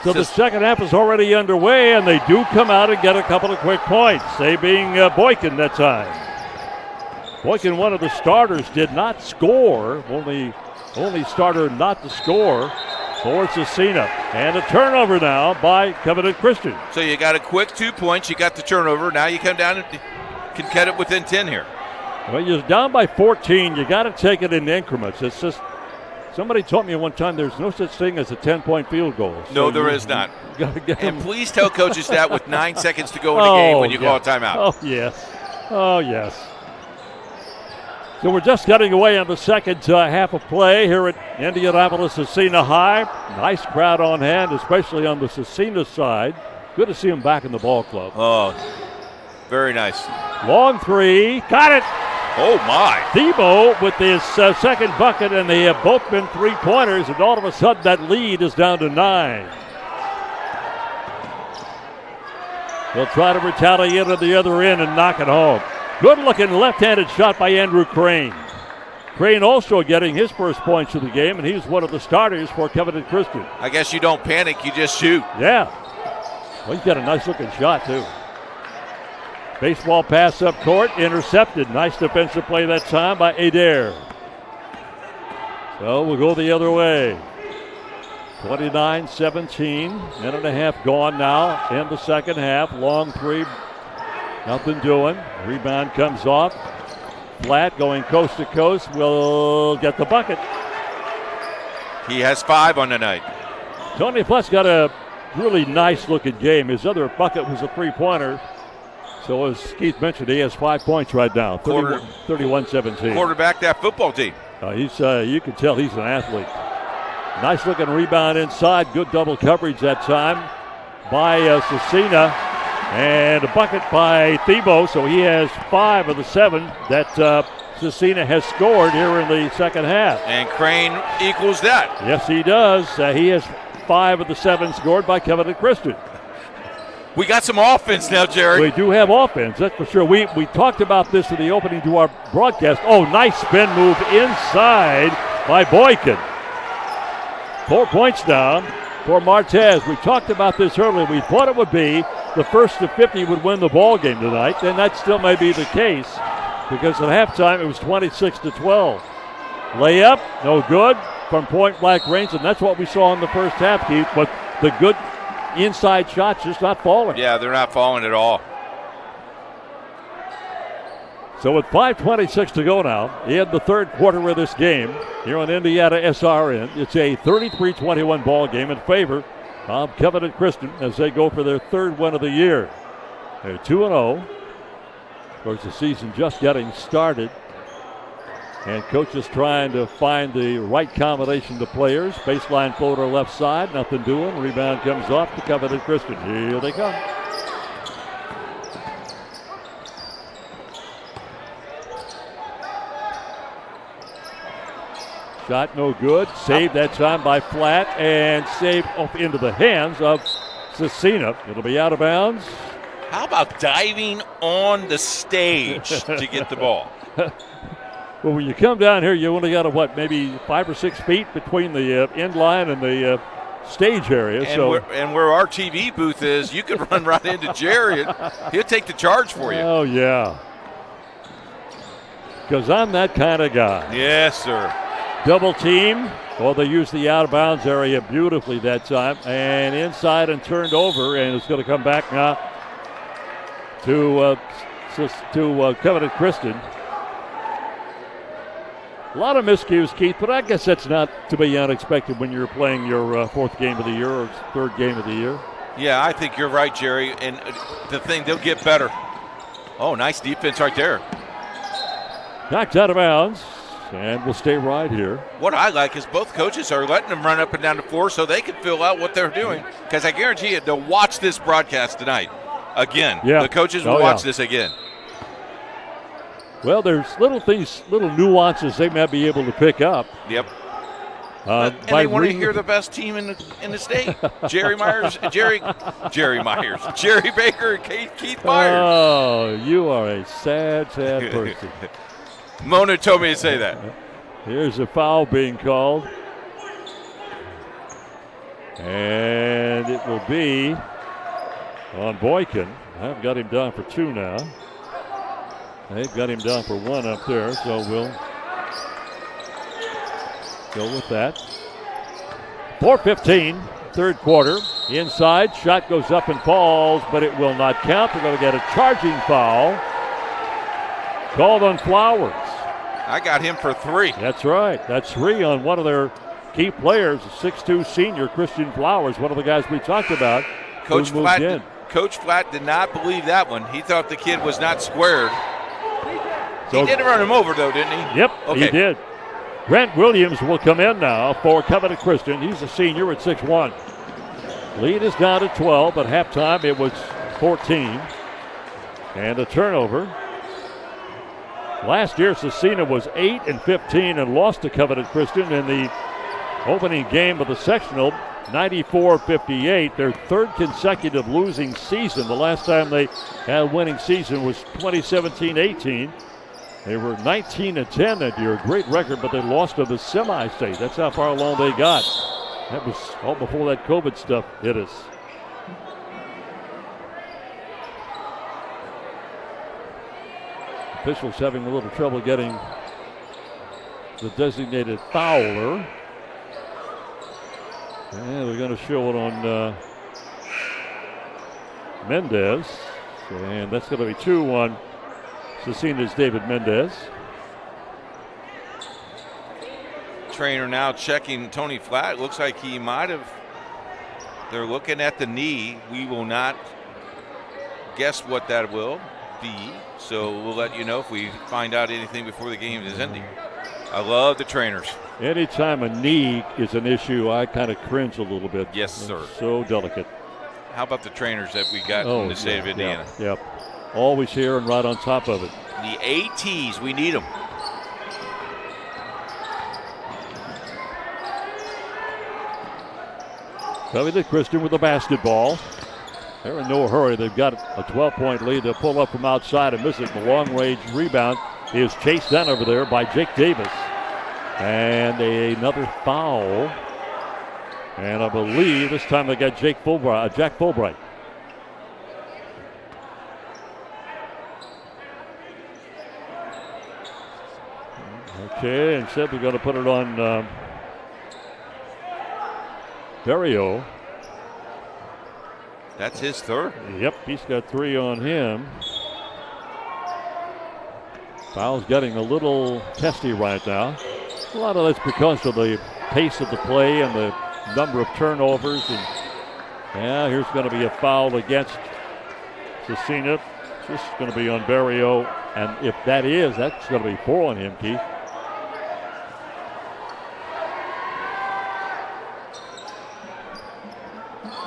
So the second half is already underway, and they do come out and get a couple of quick points, they being Boykin that time. Boykin, one of the starters, did not score. Only starter not to score for Scecina. And a turnover now by Covenant Christian. So you got a quick 2 points. You got the turnover. Now you come down and can cut it within 10 here. Well, you're down by 14. You got to take it in increments. It's just, somebody told me one time there's no such thing as a 10-point field goal. No, there is not. And please tell coaches that with 9 seconds to go in the game when you call a timeout. Oh, yes. Oh, yes. So we're just getting away on the second half of play here at Indianapolis-Scecina High. Nice crowd on hand, especially on the Scecina side. Good to see them back in the ball club. Oh, very nice. Long 3. Got it. Oh, my. Thiebaud with his second bucket, and they have both been 3-pointers, and all of a sudden that lead is down to 9. They'll try to retaliate at the other end and knock it home. Good-looking left-handed shot by Andrew Crane. Crane also getting his first points of the game, and he's one of the starters for Covenant Christian. I guess you don't panic, you just shoot. Yeah. Well, he's got a nice-looking shot, too. Baseball pass up court, intercepted. Nice defensive play that time by Adair. So we'll go the other way. 29-17. Minute and a half gone now in the second half. Long 3. Nothing doing. Rebound comes off. Flat going coast to coast. Will get the bucket. He has 5 on the night. Tony Flett's got a really nice-looking game. His other bucket was a 3-pointer. So as Keith mentioned, he has 5 points right now. 31-17. Quarterback that football team. He's you can tell he's an athlete. Nice looking rebound inside. Good double coverage that time by Scecina. And a bucket by Thiebaud. So he has 5 of the 7 that Scecina has scored here in the second half. And Crane equals that. Yes, he does. He has 5 of the 7 scored by Covenant Christian. We got some offense now, Jerry. We do have offense, that's for sure. We talked about this in the opening to our broadcast. Oh, nice spin move inside by Boykin. 4 points down for Martez. We talked about this earlier. We thought it would be the first to 50 would win the ball game tonight, and that still may be the case because at halftime it was 26-12. Layup, no good from point-blank range, and that's what we saw in the first half, Keith, but the good inside shots just not falling. Yeah, they're not falling at all. So with 5:26 to go now in the third quarter of this game here on IndianaSRN, it's a 33-21 ball game in favor of Covenant Christian as they go for their third win of the year. They're 2-0. Of course, the season just getting started. And coaches trying to find the right combination to players. Baseline floater left side, nothing doing. Rebound comes off to Covenant Christian. Here they come. Shot no good. Saved that time by Flatt and saved off into the hands of Scecina. It'll be out of bounds. How about diving on the stage to get the ball? Well, when you come down here, you only got maybe 5 or 6 feet between the end line and the stage area. And where our TV booth is, you could run right into Jerry. He'll take the charge for you. Oh, yeah. Because I'm that kind of guy. Yes, sir. Double team. Well, they used the out-of-bounds area beautifully that time. And inside and turned over, and it's going to come back now to Covenant Christian. A lot of miscues, Keith, but I guess that's not to be unexpected when you're playing your fourth game of the year or third game of the year. Yeah, I think you're right, Jerry. And the thing, they'll get better. Oh, nice defense right there. Knocked out of bounds, and we'll stay right here. What I like is both coaches are letting them run up and down the floor so they can fill out what they're doing. Because I guarantee you, they'll watch this broadcast tonight again. Yeah. The coaches will watch this again. Well, there's little things, little nuances they might be able to pick up. Yep. And they want to hear the best team in the state. Jerry Baker, and Keith Myers. Oh, you are a sad, sad person. Mona told me to say that. Here's a foul being called. And it will be on Boykin. I've got him down for 2 now. They've got him down for 1 up there, so we'll go with that. 4:15, third quarter. Inside, shot goes up and falls, but it will not count. They're going to get a charging foul called on Flowers. I got him for 3. That's right. That's 3 on one of their key players, 6'2 senior Christian Flowers, one of the guys we talked about. Coach Flatt did not believe that one. He thought the kid was not squared. So he did run him over, though, didn't he? Yep, he did. Grant Williams will come in now for Covenant Christian. He's a senior at 6'1". Lead is down to 12. At halftime, it was 14. And a turnover. Last year, Scecina was 8-15 and lost to Covenant Christian in the opening game of the sectional, 94-58. Their third consecutive losing season. The last time they had a winning season was 2017-18. They were 19-10 that year, a great record, but they lost to the semi-state. That's how far along they got. That was all before that COVID stuff hit us. Officials having a little trouble getting the designated fouler. And we're going to show it on Mendez. And that's going to be 2 on Scecina's David Mendez. Trainer now checking Tony Flatt. Looks like he might have. They're looking at the knee. We will not guess what that will be. So we'll let you know if we find out anything before the game is ending. I love the trainers. Anytime a knee is an issue, I kind of cringe a little bit. Yes, sir. It's so delicate. How about the trainers that we got in the state of Indiana? Yep. Always here and right on top of it. The ATs, we need them. Covenant Christian with the basketball. They're in no hurry. They've got a 12-point lead. They'll pull up from outside and miss it. The long-range rebound is chased down over there by Jake Davis. And another foul. And I believe this time they got Jack Fulbright. Okay, instead they're going to put it on Berrio. That's his third. Yep, he's got 3 on him. Foul's getting a little testy right now. A lot of that's because of the pace of the play and the number of turnovers. And yeah, here's going to be a foul against Scecina. This is going to be on Berrio. And if that is, that's going to be 4 on him, Keith.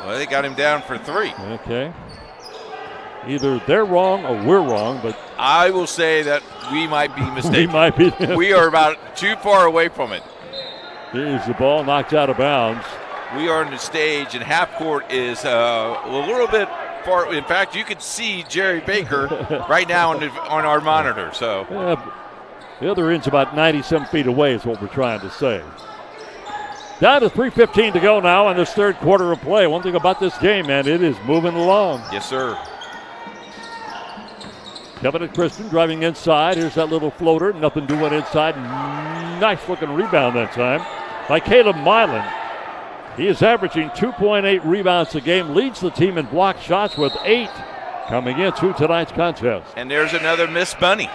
Well, they got him down for 3. Okay. Either they're wrong or we're wrong, but I will say that we might be mistaken. We might be. We are about too far away from it. Here's the ball knocked out of bounds. We are on the stage, and half court is a little bit far. In fact, you can see Jerry Baker right now on our monitor. So the other end's about 90-some feet away is what we're trying to say. Down to 3:15 to go now in this third quarter of play. One thing about this game, man, it is moving along. Yes, sir. Kevin Christian driving inside. Here's that little floater. Nothing doing inside. Nice looking rebound that time by Caleb Milan. He is averaging 2.8 rebounds a game. Leads the team in block shots with 8 coming into tonight's contest. And there's another Miss Bunny.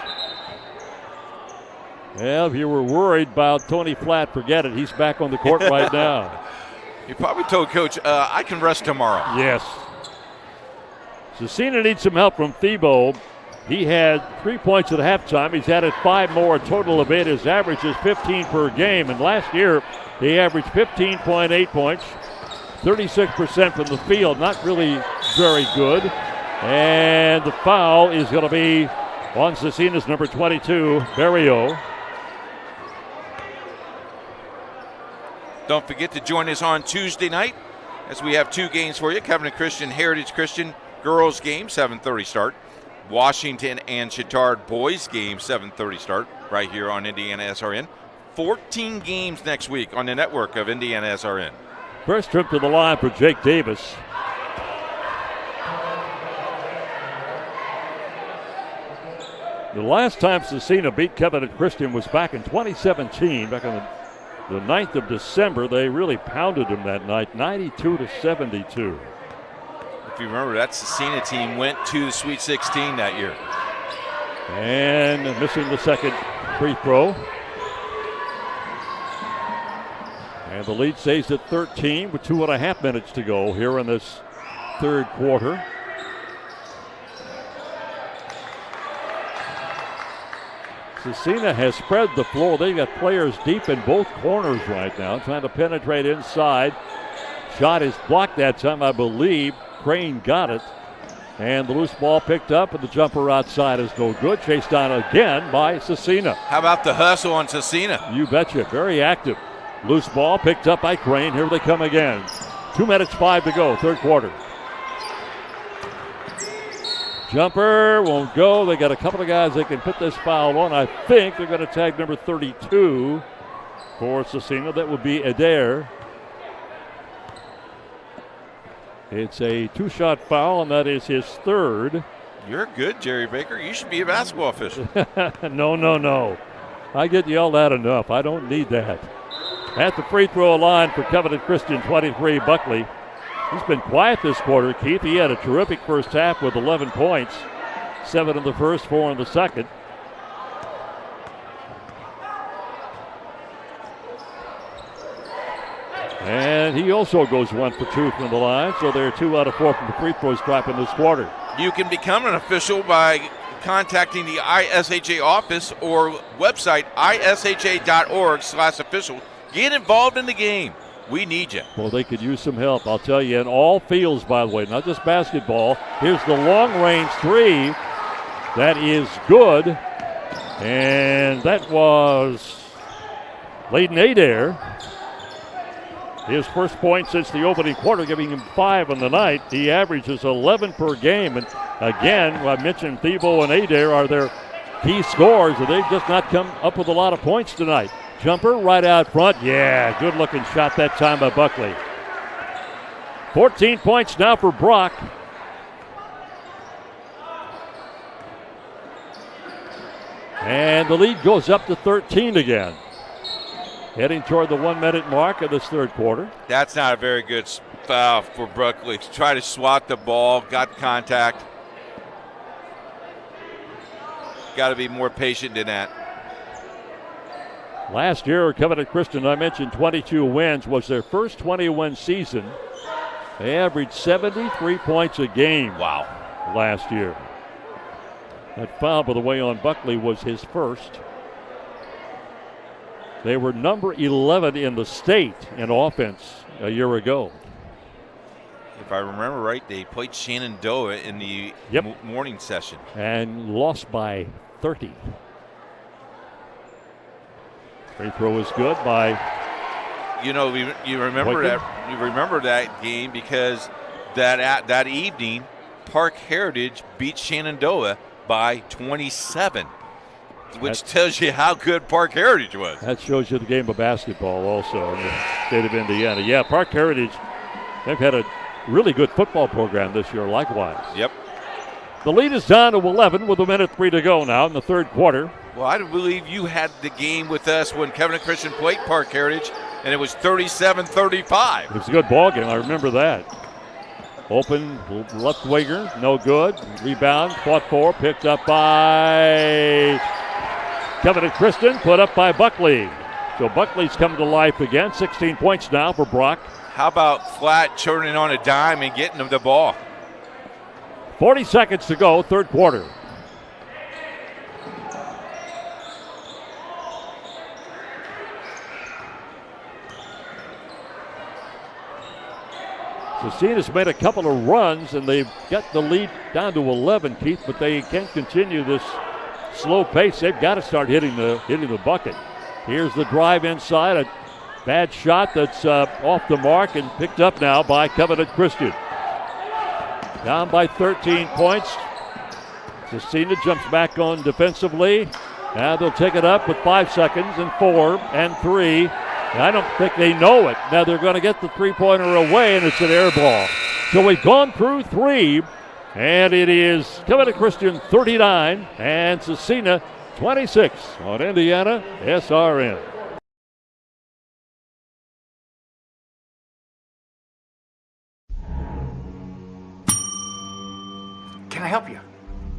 Well, if you were worried about Tony Flatt, forget it. He's back on the court right now. You probably told Coach, I can rest tomorrow. Yes. Scecina needs some help from Thibault. He had 3 points at halftime. He's added 5 more, a total of 8. His average is 15 per game. And last year, he averaged 15.8 points, 36% from the field. Not really very good. And the foul is going to be on Scecina's number 22, Berrio. Don't forget to join us on Tuesday night as we have 2 games for you. Covenant Christian, Heritage Christian, girls game, 7:30 start. Washington and Chittard boys game, 7:30 start, right here on IndianaSRN. 14 games next week on the network of IndianaSRN. First trip to the line for Jake Davis. The last time Scecina beat Covenant Christian was back in 2017, back on the 9th of December. They really pounded him that night, 92-72. If you remember, that Scecina team went to the Sweet 16 that year. And missing the second free throw. And the lead stays at 13 with 2.5 minutes to go here in this third quarter. Scecina has spread the floor. They've got players deep in both corners right now, trying to penetrate inside. Shot is blocked that time, I believe. Crane got it. And the loose ball picked up, and the jumper outside is no good. Chased down again by Scecina. How about the hustle on Scecina? You betcha. Very active. Loose ball picked up by Crane. Here they come again. 2 minutes, 5 to go, third quarter. Jumper won't go. They got a couple of guys they can put this foul on. I think they're going to tag number 32 for Scecina. That would be Adair. It's a 2-shot foul, and that is his third. You're good, Jerry Baker. You should be a basketball official. No. I get yelled at enough. I don't need that. At the free throw line for Covenant Christian, 23, Buckley. He's been quiet this quarter, Keith. He had a terrific first half with 11 points. 7 in the first, 4 in the second. And he also goes 1 for 2 from the line, so they're 2 out of 4 from the free throw stripe in this quarter. You can become an official by contacting the ISHA office or website isha.org/official. Get involved in the game. We need you. Well, they could use some help, I'll tell you, in all fields, by the way, not just basketball. Here's the long-range 3. That is good. And that was Layden Adair. His first point since the opening quarter, giving him 5 on the night. He averages 11 per game. And again, I mentioned Thibault and Adair are their key scorers, and they've just not come up with a lot of points tonight. Jumper right out front. Yeah, good looking shot that time by Buckley. 14 points now for Brock. And the lead goes up to 13 again. Heading toward the 1 minute mark of this third quarter. That's not a very good foul for Buckley. Try to swat the ball, got contact. Got to be more patient than that. Last year, Covenant Christian, I mentioned 22 wins, was their first 21 season. They averaged 73 points a game. Wow. Last year. That foul, by the way, on Buckley was his first. They were number 11 in the state in offense a year ago. If I remember right, they played Shenandoah in the morning session. And lost by 30. Free throw is good by. You know, you remember Boykin? that. You remember that game because that evening, Park Heritage beat Shenandoah by 27. Which tells you how good Park Heritage was. That shows you the game of basketball also in the state of Indiana. Yeah, Park Heritage, they've had a really good football program this year likewise. Yep. The lead is down to 11 with 1:03 to go now in the third quarter. Well, I believe you had the game with us when Covenant Christian played Park Heritage, and it was 37-35. It was a good ball game. I remember that. Open left winger, no good. Rebound, fought for, picked up by Covenant Christian, put up by Buckley. So Buckley's come to life again. 16 points now for Brock. How about Flat turning on a dime and getting him the ball? 40 seconds to go, third quarter. Scecina's made a couple of runs, and they've got the lead down to 11, Keith, but they can't continue this slow pace. They've got to start hitting the bucket. Here's the drive inside, a bad shot that's off the mark and picked up now by Covenant Christian. Down by 13 points. Scecina jumps back on defensively. Now they'll take it up with 5 seconds and 4 and 3. And I don't think they know it. Now they're going to get the three-pointer away, and it's an air ball. So we've gone through 3, and it is Covenant Christian 39 and Scecina 26 on Indiana SRN. Can I help you?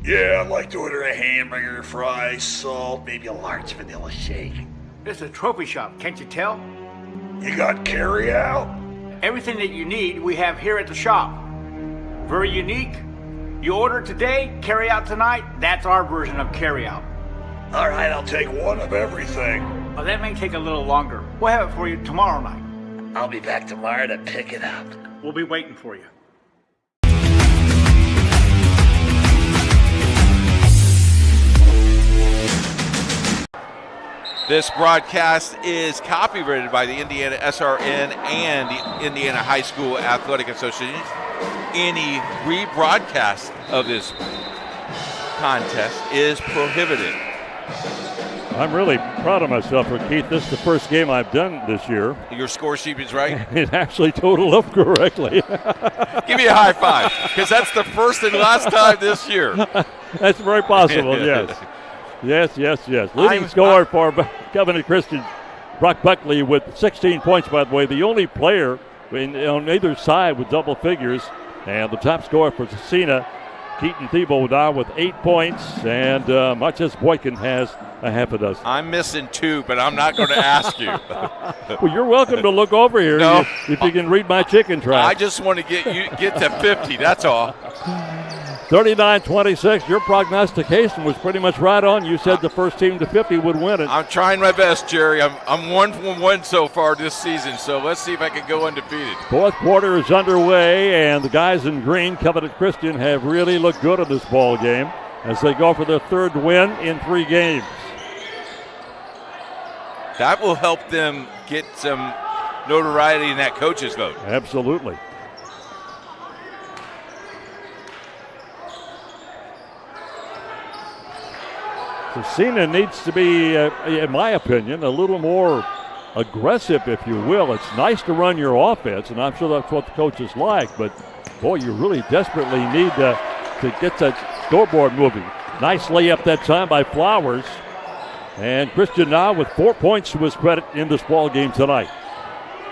Yeah, I'd like to order a hamburger, fries, salt, maybe a large vanilla shake. It's a trophy shop, can't you tell? You got carry out? Everything that you need, we have here at the shop. Very unique. You order today, carry out tonight. That's our version of carry out. All right, I'll take one of everything. Oh, that may take a little longer. We'll have it for you tomorrow night. I'll be back tomorrow to pick it up. We'll be waiting for you. This broadcast is copyrighted by the IndianaSRN and the Indiana High School Athletic Association. Any rebroadcast of this contest is prohibited. I'm really proud of myself, for Keith. This is the first game I've done this year. Your score sheet is right? It actually totaled up correctly. Give me a high five, because that's the first and last time this year. That's very possible, yes. Yes. Leading scorer for Covenant Christian, Brock Buckley, with 16 points, by the way. The only player on either side with double figures. And the top scorer for Scecina, Keaton Thibault, down with 8 points. And Marcus Boykin has a half a dozen. I'm missing 2, but I'm not going to ask you. Well, you're welcome to look over here if you can read my chicken track. I just want to get to 50, that's all. 39-26. Your prognostication was pretty much right on. You said the first team to 50 would win it. I'm trying my best, Jerry. I'm 1-1 so far this season, so let's see if I can go undefeated. Fourth quarter is underway, and the guys in green, Covenant Christian, have really looked good in this ball game as they go for their third win in 3 games. That will help them get some notoriety in that coach's vote. Absolutely. Scecina needs to be, in my opinion, a little more aggressive, if you will. It's nice to run your offense, and I'm sure that's what the coaches like, but, boy, you really desperately need to get that scoreboard moving. Nice layup that time by Flowers. And Christian now with 4 points to his credit in this ball game tonight.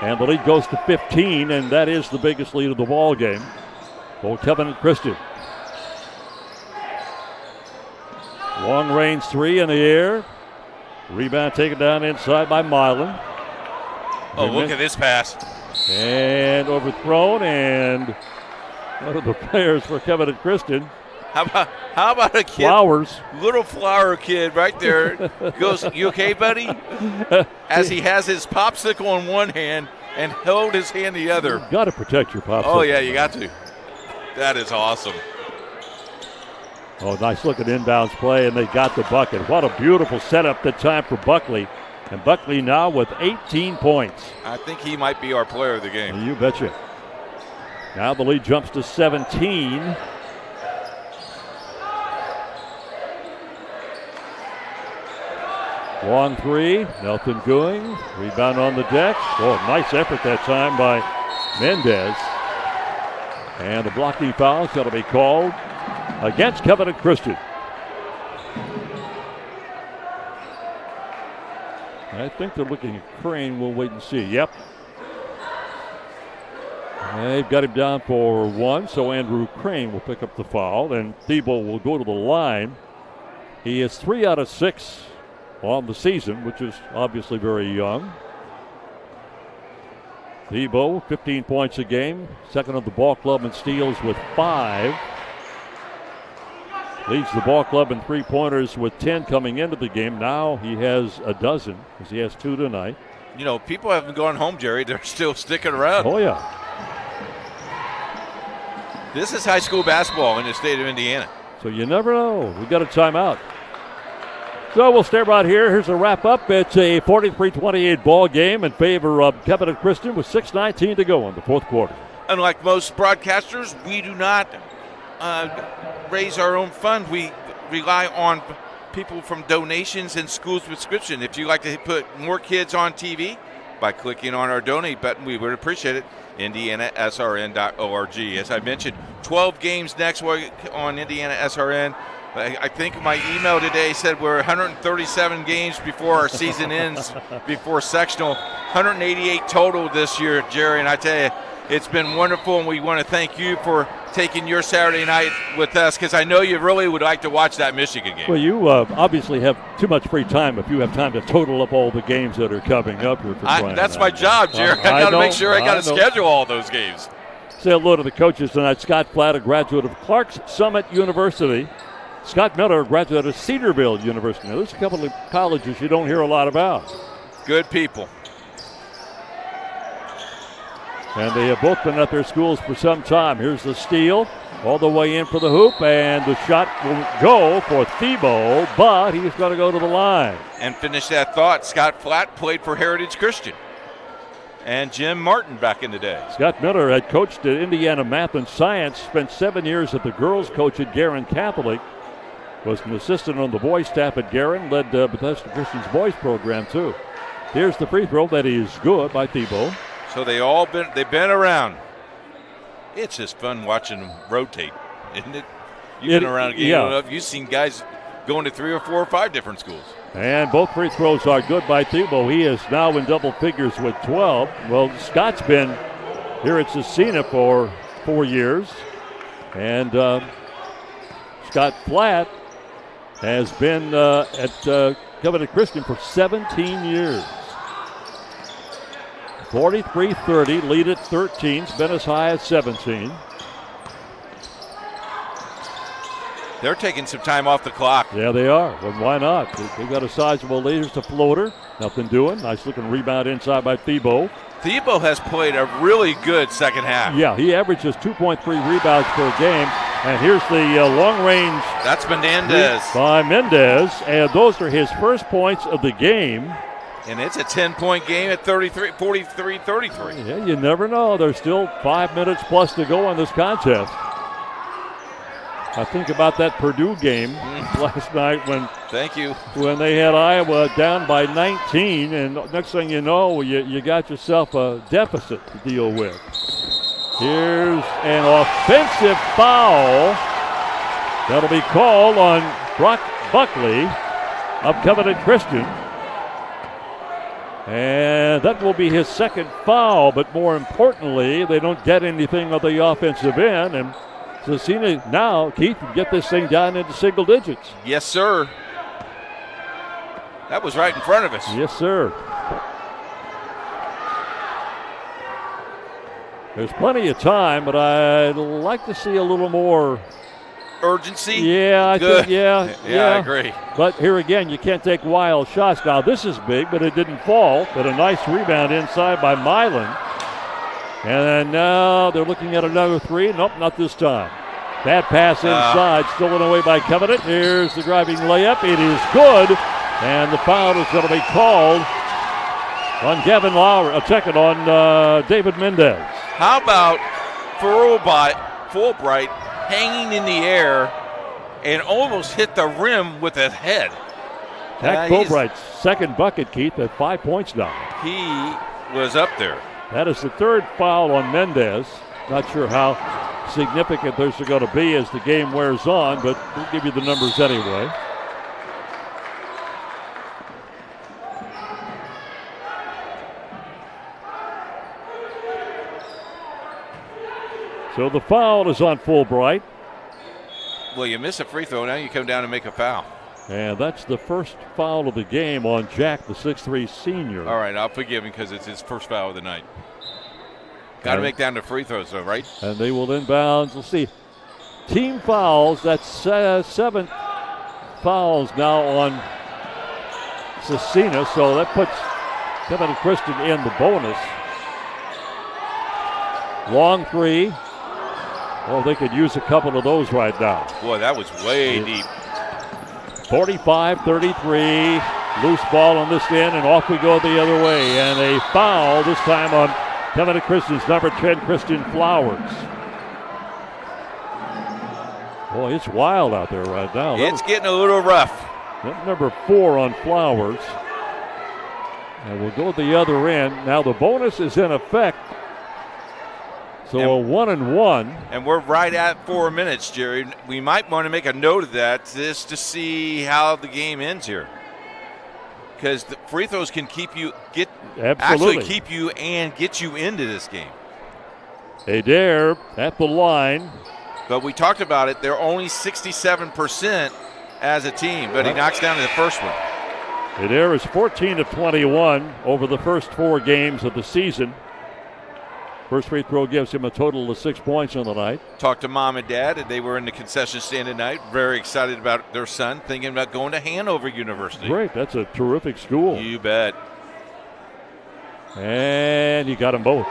And the lead goes to 15, and that is the biggest lead of the ball game for Covenant Christian. Long range three in the air. Rebound taken down inside by Milan. Oh, look at this pass. And overthrown, and one of the players for Covenant Christian. How about a kid? Flowers. Little flower kid right there goes, "You okay, buddy?" As he has his popsicle in one hand and held his hand in the other. You've got to protect your popsicle. Oh, yeah, you got to. That is awesome. Oh, nice looking inbounds play, and they got the bucket. What a beautiful setup that time for Buckley. And Buckley now with 18 points. I think he might be our player of the game. You betcha. Now the lead jumps to 17. Long three, Nelson Gooing. Rebound on the deck. Oh, nice effort that time by Mendez. And the blocking foul is going to be called against Covenant Christian. I think they're looking at Crane. We'll wait and see. Yep. They've got him down for one, so Andrew Crane will pick up the foul, and Thibault will go to the line. He is 3 out of 6 on the season, which is obviously very young. Thibault, 15 points a game, second of the ball club in steals with 5. Leads the ball club in three-pointers with 10 coming into the game. Now he has a dozen, because he has 2 tonight. You know, people haven't gone home, Jerry. They're still sticking around. Oh, yeah. This is high school basketball in the state of Indiana. So you never know. We got a timeout. So we'll stay right here. Here's a wrap-up. It's a 43-28 ball game in favor of Covenant Christian with 6:19 to go in the fourth quarter. Unlike most broadcasters, we do not raise our own fund. We rely on people from donations and school subscription. If you'd like to put more kids on TV, by clicking on our donate button, we would appreciate it. IndianaSRN.org. As I mentioned, 12 games next week on IndianaSRN. I think my email today said we're 137 games before our season ends, before sectional. 188 total this year, Jerry. And I tell you, it's been wonderful, and we want to thank you for taking your Saturday night with us, because I know you really would like to watch that Michigan game. Well, you obviously have too much free time if you have time to total up all the games that are coming up here. That's my job, Jerry. I got to make sure I got to schedule all those games. Say hello to the coaches tonight. Scott Flatt, a graduate of Clark's Summit University. Scott Miller, a graduate of Cedarville University. Now, there's a couple of colleges you don't hear a lot about. Good people. And they have both been at their schools for some time. Here's the steal, all the way in for the hoop, and the shot will go for Thibault, but he's going to go to the line. And finish that thought, Scott Flatt played for Heritage Christian and Jim Martin back in the day. Scott Miller had coached at Indiana Math and Science, spent 7 years at the girls' coach at Guerin Catholic, was an assistant on the boys' staff at Guerin, led Bethesda Christian's boys program too. Here's the free throw that is good by Thibault. So they've been around. It's just fun watching them rotate, isn't it? You've been around again. Yeah. You've seen guys going to 3 or 4 or 5 different schools. And both free throws are good by Thibault. He is now in double figures with 12. Well, Scott's been here at Scecina for 4 years. And Scott Flatt has been at Covenant Christian for 17 years. 43-30, lead at 13. It's been as high as 17. They're taking some time off the clock. Yeah, they are. Well, why not? They've got a sizable lead. Here's the floater. Nothing doing. Nice looking rebound inside by Thibault. Thibault has played a really good second half. Yeah, he averages 2.3 rebounds per game. And here's the long range. That's Menendez. By Mendez. And those are his first points of the game. And it's a 10-point game at 43-33. Yeah, you never know. There's still 5 minutes plus to go in this contest. I think about that Purdue game last night when they had Iowa down by 19, and next thing you know, you got yourself a deficit to deal with. Here's an offensive foul that'll be called on Brock Buckley of Covenant Christian. And that will be his second foul, but more importantly, they don't get anything on the offensive end. And Scecina now, Keith, can get this thing down into single digits. Yes, sir. That was right in front of us. Yes, sir. There's plenty of time, but I'd like to see a little more urgency. Yeah, I think, yeah, I agree. But here again, you can't take wild shots. Now, this is big, but it didn't fall. But a nice rebound inside by Milan. And then now they're looking at another three. Nope, not this time. Bad pass inside, stolen away by Covenant. Here's the driving layup. It is good. And the foul is going to be called on Gavin Lowry. Check it on David Mendez. How about Fulbright hanging in the air and almost hit the rim with his head? Jack Fulbright's second bucket, Keith, at 5 points now. He was up there. That is the third foul on Mendez. Not sure how significant those are going to be as the game wears on, but we'll give you the numbers anyway. So the foul is on Fulbright. Well, you miss a free throw, now you come down and make a foul. And that's the first foul of the game on Jack, the 6'3 senior. All right, I'll forgive him because it's his first foul of the night. Got to make down the free throws, though, right? And they will inbound. We'll see. Team fouls, that's 7 fouls now on Scecina, so that puts Covenant Christian in the bonus. Long three. Oh, they could use a couple of those right now. Boy, that was way deep. 45-33. Loose ball on this end, and off we go the other way. And a foul, this time on Covenant Christian's number 10, Christian Flowers. Boy, it's wild out there right now. It's getting a little rough. That number 4 on Flowers. And we'll go the other end. Now the bonus is in effect. So a 1-1. And we're right at 4 minutes, Jerry. We might want to make a note of that just to see how the game ends here. Because the free throws can keep you actually keep you and get you into this game. Adair at the line. But we talked about it. They're only 67% as a team, but he knocks down the first one. Adair is 14 of 21 over the first 4 games of the season. First free throw gives him a total of 6 points on the night. Talked to mom and dad, and they were in the concession stand tonight. Very excited about their son, thinking about going to Hanover University. Great, that's a terrific school. You bet. And you got them both.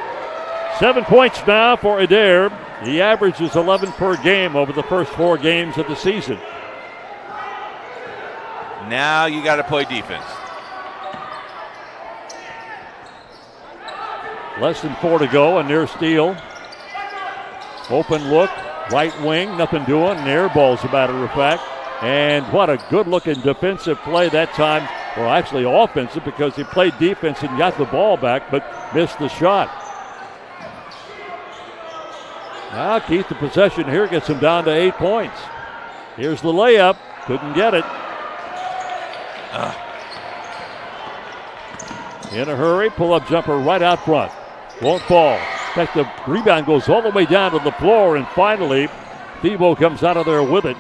7 points now for Adair. He averages 11 per game over the first 4 games of the season. Now you got to play defense. Less than 4 to go, a near steal. Open look, right wing, nothing doing. An air ball, as a matter of fact. And what a good-looking defensive play that time. Well, actually offensive, because he played defense and got the ball back, but missed the shot. Now Keith, the possession here gets him down to 8 points. Here's the layup. Couldn't get it. In a hurry, pull-up jumper right out front. Won't fall. In fact, the rebound goes all the way down to the floor, and finally, Thibault comes out of there with it.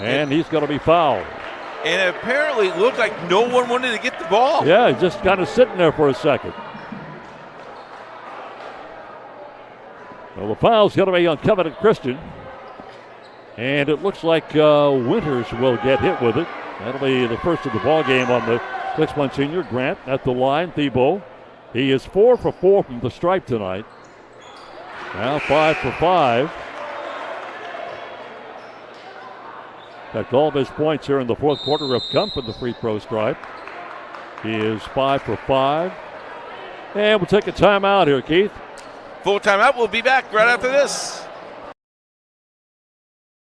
And he's going to be fouled. And apparently it looked like no one wanted to get the ball. Yeah, he's just kind of sitting there for a second. Well, the foul's going to be on Covenant Christian. And it looks like Winters will get hit with it. That'll be the first of the ball game on the 6'1" senior. Grant at the line. Thibault. He is 4 for 4 from the stripe tonight. Now 5 for 5. In fact, all of his points here in the fourth quarter have come from the free throw stripe. He is 5 for 5. And we'll take a timeout here, Keith. Full timeout. We'll be back right after this.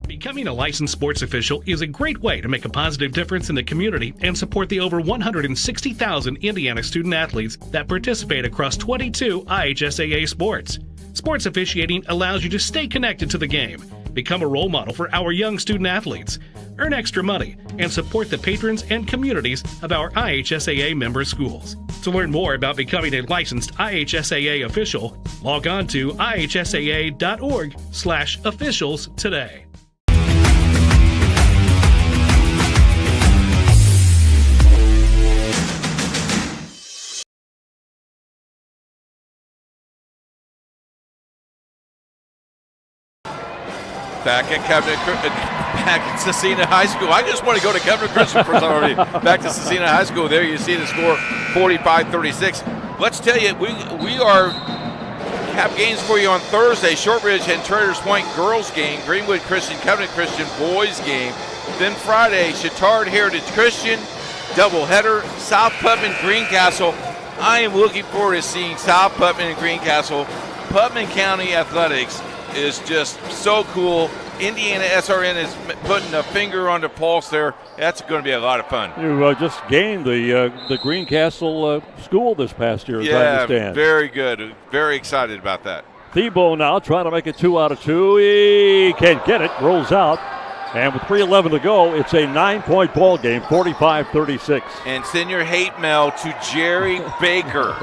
Becoming a licensed sports official is a great way to make a positive difference in the community and support the over 160,000 Indiana student athletes that participate across 22 IHSAA sports. Sports officiating allows you to stay connected to the game, become a role model for our young student athletes, earn extra money, and support the patrons and communities of our IHSAA member schools. To learn more about becoming a licensed IHSAA official, log on to ihsaa.org/officials today. Back at Scecina High School. I just want to go to Governor Christian for some reason. Back to Scecina High School. There you see the score, 45-36. Let's tell you, we have games for you on Thursday. Shortridge and Traders Point girls game, Greenwood Christian, Covenant Christian boys game. Then Friday, Chittard Heritage Christian, doubleheader, South Putnam Greencastle. I am looking forward to seeing South Putnam and Greencastle. Putnam County Athletics is just so cool. IndianaSRN is putting a finger on the pulse there. That's going to be a lot of fun. You just gained the Greencastle school this past year, as I understand. Very good. Very excited about that. Thiebaud now trying to make it 2 out of 2. He can't get it. Rolls out. And with 3:11 to go, it's a 9-point ball game, 45-36. And send your hate mail to Jerry Baker.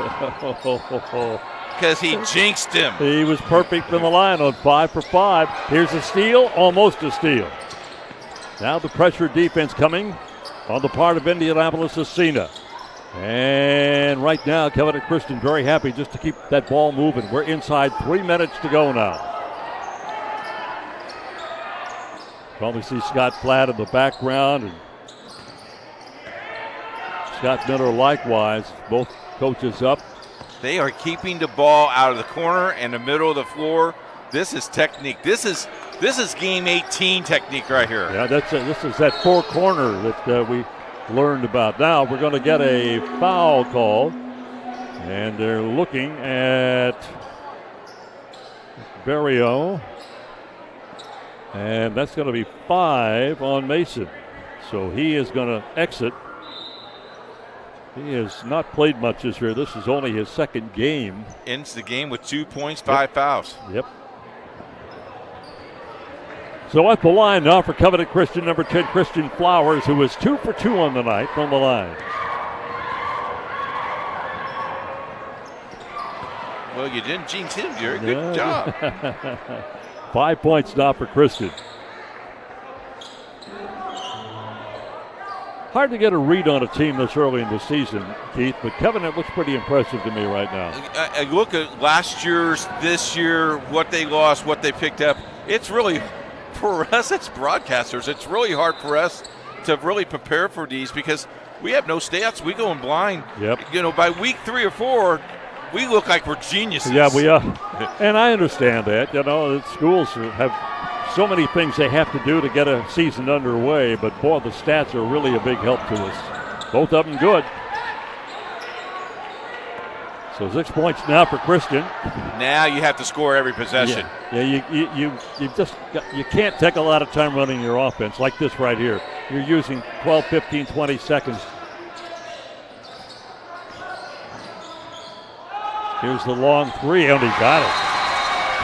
Because he jinxed him. He was perfect from the line on 5 for 5. Here's a steal, almost a steal. Now the pressure defense coming on the part of IndianaSRN. And right now, Covenant Christian very happy just to keep that ball moving. We're inside 3 minutes to go now. Probably see Scott Platt in the background and Scott Miller likewise. Both coaches up. They are keeping the ball out of the corner and the middle of the floor. This is technique. This is game 18 technique right here. Yeah, this is that four corner that we learned about. Now we're going to get a foul call, and they're looking at Barrio, and that's going to be 5 on Mason. So he is going to exit. He has not played much this year. This is only his second game. Ends the game with 2 points, 5 fouls. Yep. So at the line now for Covenant Christian, number 10, Christian Flowers, who was 2 for 2 on the night from the line. Well, you didn't jinx him, Jerry. Good job. 5 points now for Christian. Hard to get a read on a team this early in the season, Keith, but Covenant looks pretty impressive to me right now. I look at last year's, this year, what they lost, what they picked up. It's really, for us as broadcasters, it's really hard for us to really prepare for these because we have no stats. We go in blind. Yep. You know, by week 3 or 4, we look like we're geniuses. Yeah, we are. And I understand that. You know, schools have so many things they have to do to get a season underway, but boy, the stats are really a big help to us. Both of them good. So 6 points now for Christian. Now you have to score every possession. Yeah, you can't take a lot of time running your offense like this right here. You're using 12, 15, 20 seconds. Here's the long three, and he got it.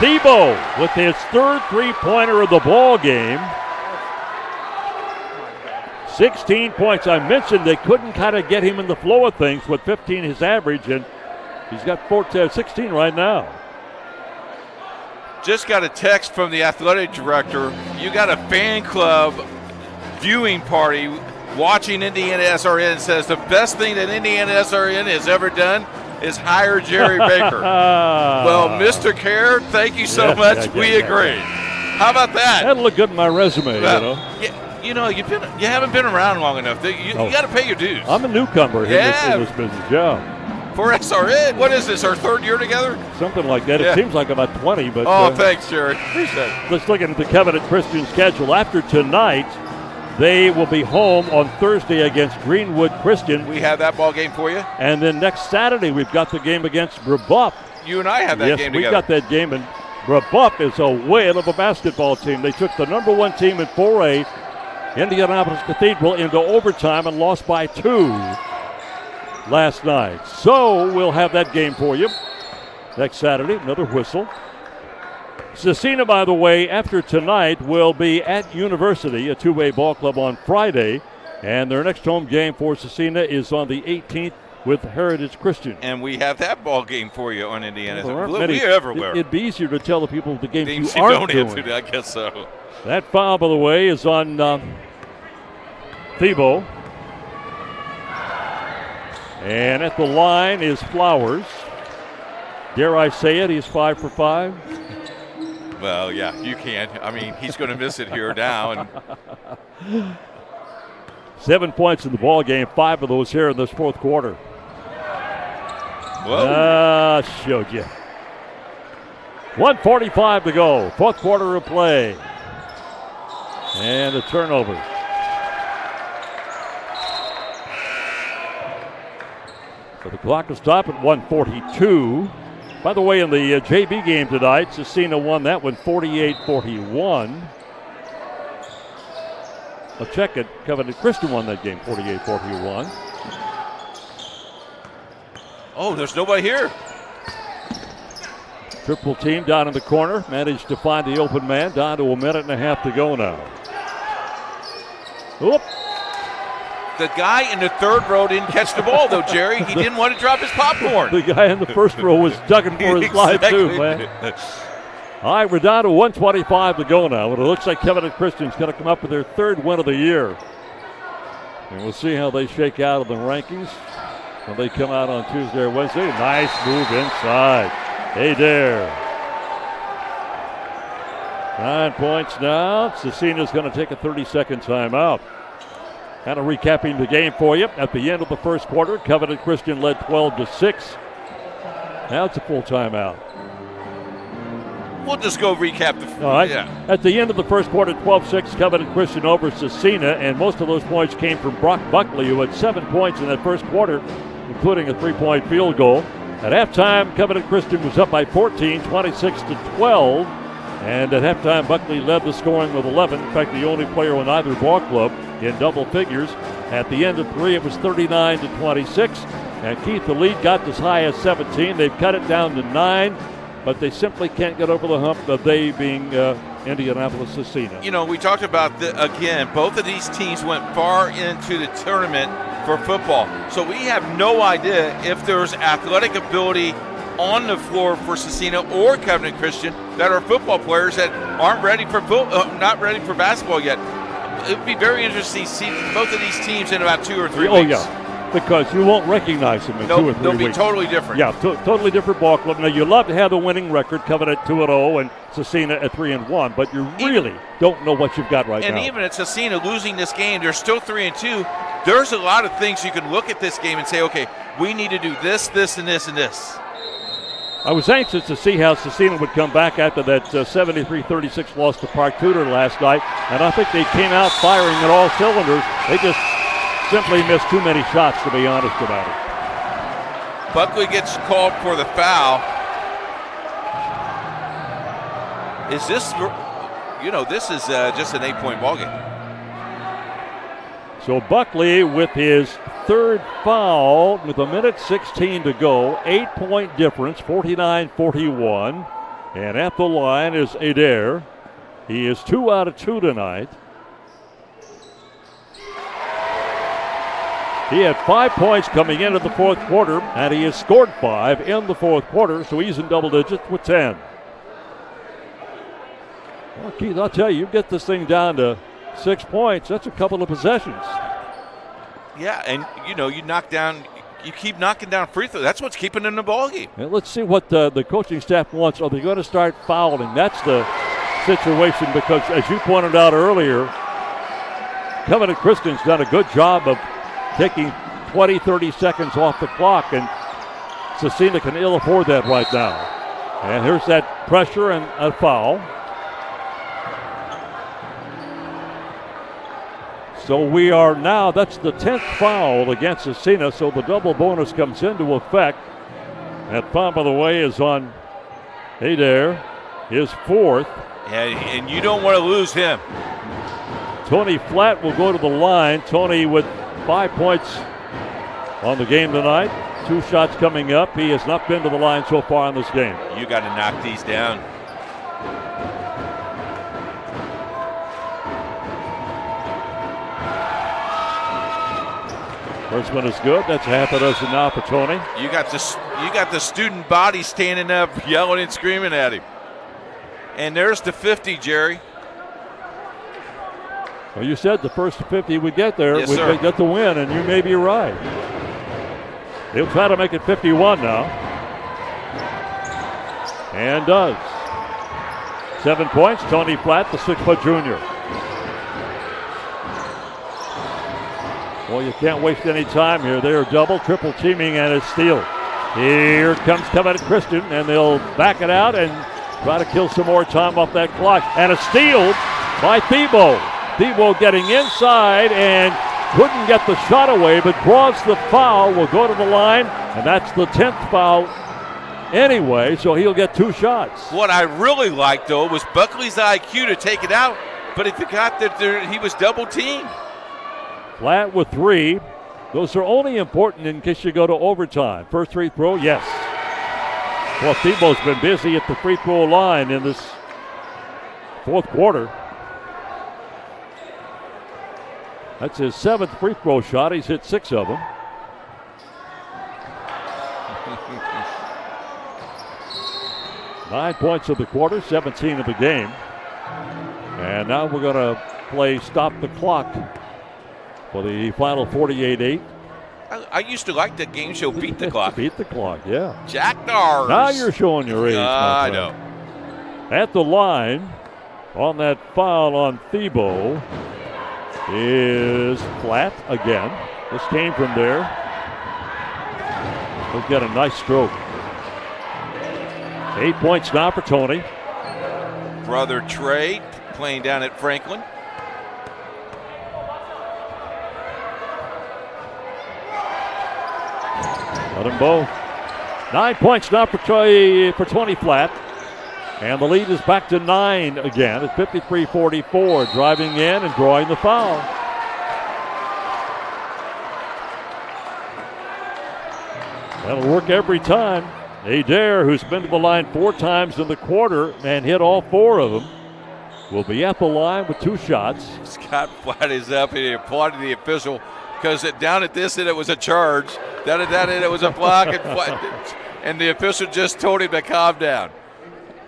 Thiebaud with his third three-pointer of the ball game. 16 points. I mentioned they couldn't kind of get him in the flow of things with 15 his average, and he's got 16 right now. Just got a text from the athletic director. You got a fan club viewing party watching IndianaSRN. Says the best thing that IndianaSRN has ever done is hire Jerry Baker. Well, Mr. Kerr, thank you so much. We agree. How about that? That'll look good in my resume, you know. Yeah, you know, you haven't been around long enough. You got to pay your dues. I'm a newcomer in this business, yeah. For SRN, what is this, our third year together? Something like that. Yeah. It seems like about 20. But thanks, Jerry. Appreciate it. Let's look at the Covenant Christian schedule. After tonight, They will be home on Thursday against Greenwood Christian. We have that ball game for you. And then next Saturday, we've got the game against Brebeuf. You and I have that game together. Yes, we got that game, and Brebeuf is a whale of a basketball team. They took the number 1 team in 4A, Indianapolis Cathedral, into overtime and lost by 2 last night. So we'll have that game for you next Saturday, another whistle. Scecina, by the way, after tonight will be at University, a 2A ball club on Friday, and their next home game for Scecina is on the 18th with Heritage Christian. And we have that ball game for you on Indiana. We're everywhere. It'd be easier to tell the people the games Things you aren't doing. I guess so. That foul, by the way, is on Thiebaud. And at the line is Flowers. Dare I say it, he's 5 for 5. Well, yeah, you can. I mean, he's going to miss it here now. And 7 points in the ball game, 5 of those here in this fourth quarter. Whoa. Showed you. 1:45 to go, fourth quarter of play. And a turnover. So the clock will stop at 1:42. By the way, in the JV game tonight, Scecina won that one 48-41. I'll check it. Covenant Christian won that game 48-41. Oh, there's nobody here. Triple team down in the corner. Managed to find the open man. Down to a minute and a half to go now. Oop. The guy in the third row didn't catch the ball, though, Jerry. He didn't want to drop his popcorn. The guy in the first row was ducking for his life, too, man. All right, we're down to 1:25 to go now. But it looks like Covenant Christian's going to come up with their third win of the year. And we'll see how they shake out of the rankings when they come out on Tuesday or Wednesday. Nice move inside. Hey there. 9 points now. Scecina's going to take a 30-second timeout. Kind of recapping the game for you. At the end of the first quarter, Covenant Christian led 12-6. Now it's a full timeout. We'll just go recap the. All right. Yeah. At the end of the first quarter, 12-6, Covenant Christian over Scecina, and most of those points came from Brock Buckley, who had 7 points in that first quarter, including a 3-point field goal. At halftime, Covenant Christian was up by 14, 26-12. And at halftime, Buckley led the scoring with 11. In fact, the only player on either ball club in double figures. At the end of 3, it was 39-26. And Keith, the lead, got as high as 17. They've cut it down to 9, but they simply can't get over the hump of they being Indianapolis Scecina. You know, we talked about, again, both of these teams went far into the tournament for football. So we have no idea if there's athletic ability on the floor for Scecina or Covenant Christian that are football players that aren't ready for not ready for basketball yet. It would be very interesting to see both of these teams in about 2 or 3 weeks. Oh, yeah, because you won't recognize them in 2 or 3 weeks. They'll be totally different. Yeah, totally different ball club. Now, you love to have the winning record, Covenant 2-0 and Scecina at 3-1, but you really don't know what you've got right now. And even at Scecina losing this game, they're still 3-2. There's a lot of things you can look at this game and say, okay, we need to do this, this, and this, and this. I was anxious to see how Scecina would come back after that 73-36 loss to Park Tudor last night, and I think they came out firing at all cylinders. They just simply missed too many shots, to be honest about it. Buckley gets called for the foul. Is this, this is just an 8-point ball game. So Buckley with his third foul with 1:16 to go. 8-point difference, 49-41. And at the line is Adair. He is 2 out of 2 tonight. He had 5 points coming into the fourth quarter, and he has scored 5 in the fourth quarter, so he's in double digits with 10. Well, Keith, I'll tell you get this thing down to 6 points. That's a couple of possessions. Yeah, and you keep knocking down free throws. That's what's keeping them in the ball game. And let's see what the coaching staff wants. Are they going to start fouling? That's the situation because, as you pointed out earlier, Covenant Christian's done a good job of taking 20, 30 seconds off the clock, and Scecina can ill afford that right now. And here's that pressure and a foul. So we are now, that's the 10th foul against Scecina, so the double bonus comes into effect. That foul, by the way, is on Adair, his 4th. And you don't want to lose him. Tony Flatt will go to the line. Tony with 5 points on the game tonight. 2 shots coming up. He has not been to the line so far in this game. You got to knock these down. First one is good. That's half a dozen now for Tony. You got the student body standing up, yelling and screaming at him. And there's the 50, Jerry. Well, you said the first 50 would get there. Yes, we'd sir. get the win, and you may be right. He'll try to make it 51 now. And does. 7 points. Tony Flatt, the 6-foot junior. Well, you can't waste any time here. They are double, triple teaming, and a steal. Here comes Covenant Christian, and they'll back it out and try to kill some more time off that clock. And a steal by Thiebaud. Thiebaud getting inside and couldn't get the shot away, but draws the foul. Will go to the line, and that's the 10th foul anyway, so he'll get 2 shots. What I really liked, though, was Buckley's IQ to take it out, but he forgot that he was double teamed. Flat with 3. Those are only important in case you go to overtime. First free throw, yes. Well, Thiebaud's been busy at the free throw line in this 4th quarter. That's his 7th free throw shot. He's hit 6 of them. Nine points of the quarter, 17 of the game. And now we're going to play stop the clock for the final 48-8. I used to like that game show, Beat the Clock. Beat the Clock, yeah. Jack Nars. Now you're showing your age. I know. At the line, on that foul on Thiebaud, is Flatt again. This came from there. He's got a nice stroke. 8 points now for Tony. Brother Trey playing down at Franklin. Got them both. 9 points now for Tony Flatt. And the lead is back to 9 again at 53-44. Driving in and drawing the foul. That'll work every time. Adair, who's been to the line 4 times in the quarter and hit all 4 of them, will be at the line with 2 shots. Scott Flatt is up and he applauded the official because down at this end it was a charge. Down at that end it was a block. And the official just told him to calm down.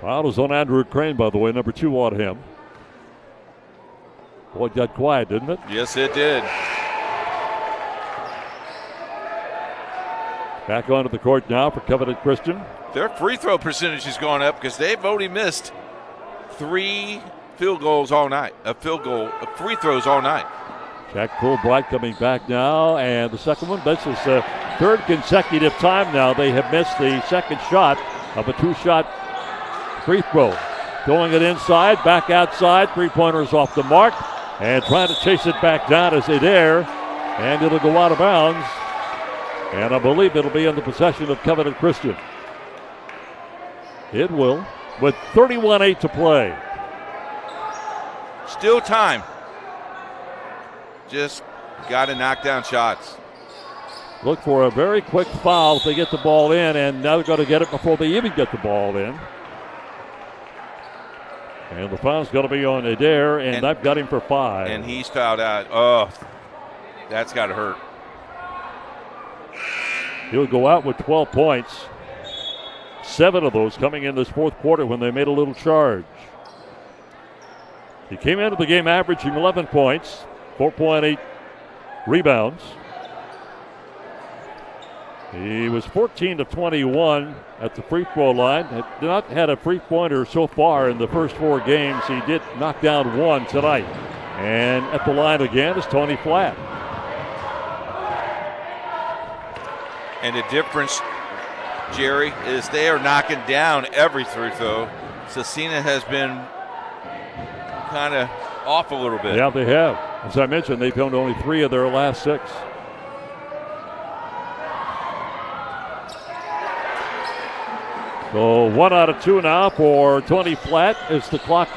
Foul was on Andrew Crane, by the way, number 2 on him. Boy, it got quiet, didn't it? Yes, it did. Back onto the court now for Covenant Christian. Their free throw percentage is going up because they've only missed 3 field goals all night. Free throws all night. Jack Fulbright coming back now, and the second one. This is the 3rd consecutive time now they have missed the second shot of a 2-shot free throw. Throwing it inside, back outside, 3-pointers off the mark, and trying to chase it back down as they dare, and it'll go out of bounds. And I believe it'll be in the possession of Covenant Christian. It will, with 31:8 to play. Still time. Just got to knock down shots. Look for a very quick foul if they get the ball in, and now they're going to get it before they even get the ball in. And the foul's going to be on Adair, and I've got him for 5. And he's fouled out. Oh, that's got to hurt. He'll go out with 12 points. 7 of those coming in this 4th quarter when they made a little charge. He came into the game averaging 11 points, 4.8 rebounds. He was 14 of 21 at the free throw line. Had not had a free pointer so far in the first 4 games. He did knock down 1 tonight. And at the line again is Tony Flatt. And the difference, Jerry, is they are knocking down every free throw. Scecina has been kind of off a little bit. Yeah, they have. As I mentioned, they've won only 3 of their last 6. So 1 out of 2 now for Tony Flatt as the clock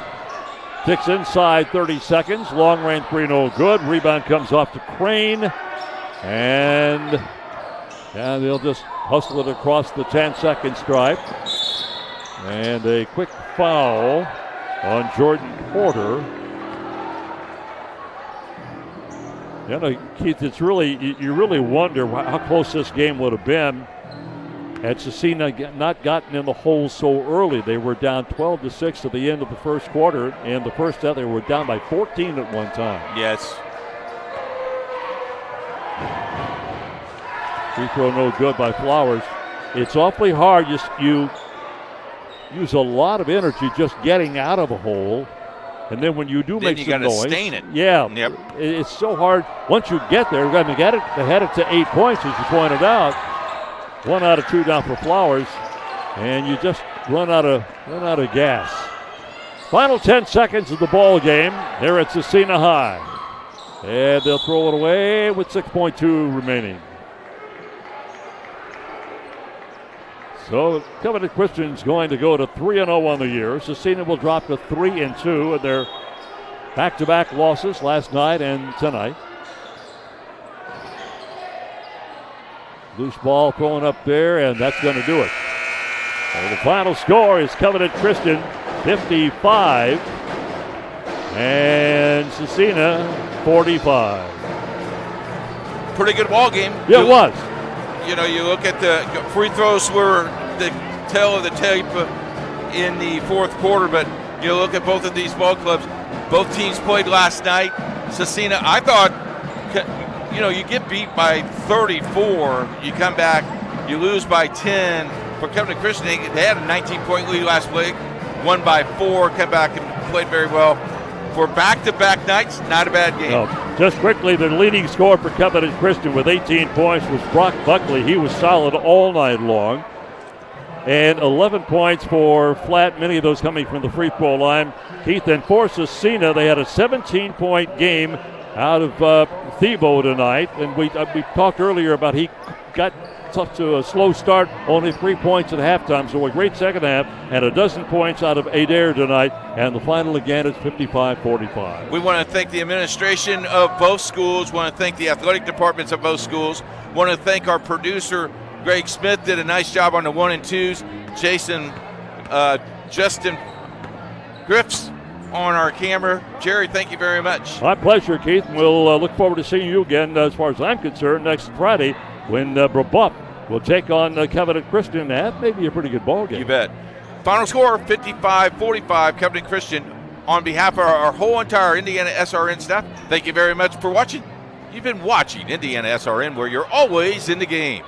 ticks inside 30 seconds. Long range three, no good. Rebound comes off to Crane. And they'll just hustle it across the 10-second stripe. And a quick foul on Jordan Porter. You know, Keith, it's really, you really wonder how close this game would have been had Scecina not gotten in the hole so early. They were down 12-6 at the end of the first quarter, and the first half they were down by 14 at one time. Yes. Free throw no good by Flowers. It's awfully hard. You use a lot of energy just getting out of a hole, and then when you do make some noise, stain it. Yeah, yep. It's so hard. Once you get there, they had it to 8 points, as you pointed out. 1 out of 2 down for Flowers, and you just run out of gas. Final 10 seconds of the ball game here at Scecina High, and they'll throw it away with 6.2 remaining. So Covenant Christian's going to go to 3-0 on the year. Scecina will drop to 3-2 in their back-to-back losses last night and tonight. Loose ball thrown up there, and that's going to do it. So the final score is Covenant Christian 55 and Scecina 45. Pretty good ball game. Yeah, it was. You know, you look at the free throws were the tail of the tape in the fourth quarter, but you look at both of these ball clubs. Both teams played last night. Scecina, I thought, you know, you get beat by 34, you come back, you lose by 10. For Covenant Christian, they had a 19-point lead last week, won by 4, come back and played very well. For back-to-back nights, not a bad game. No, just quickly, the leading scorer for Covenant Christian with 18 points was Brock Buckley. He was solid all night long. And 11 points for Flatt, many of those coming from the free throw line. Keith, and for Scecina, they had a 17-point game out of Thiebaud tonight. And we talked earlier about he got tough to a slow start, only 3 points at halftime. So a great second half, and a dozen points out of Adair tonight. And the final again is 55-45. We want to thank the administration of both schools. Want to thank the athletic departments of both schools. Want to thank our producer, Greg Smith, did a nice job on the 1 and 2s. Justin Griff's on our camera. Jerry, thank you very much. My pleasure, Keith. We'll look forward to seeing you again, as far as I'm concerned, next Friday when Brebeuf will take on Covenant Christian. That may be a pretty good ball game. You bet. Final score, 55-45, Covenant Christian. On behalf of our whole entire IndianaSRN staff, thank you very much for watching. You've been watching IndianaSRN, where you're always in the game.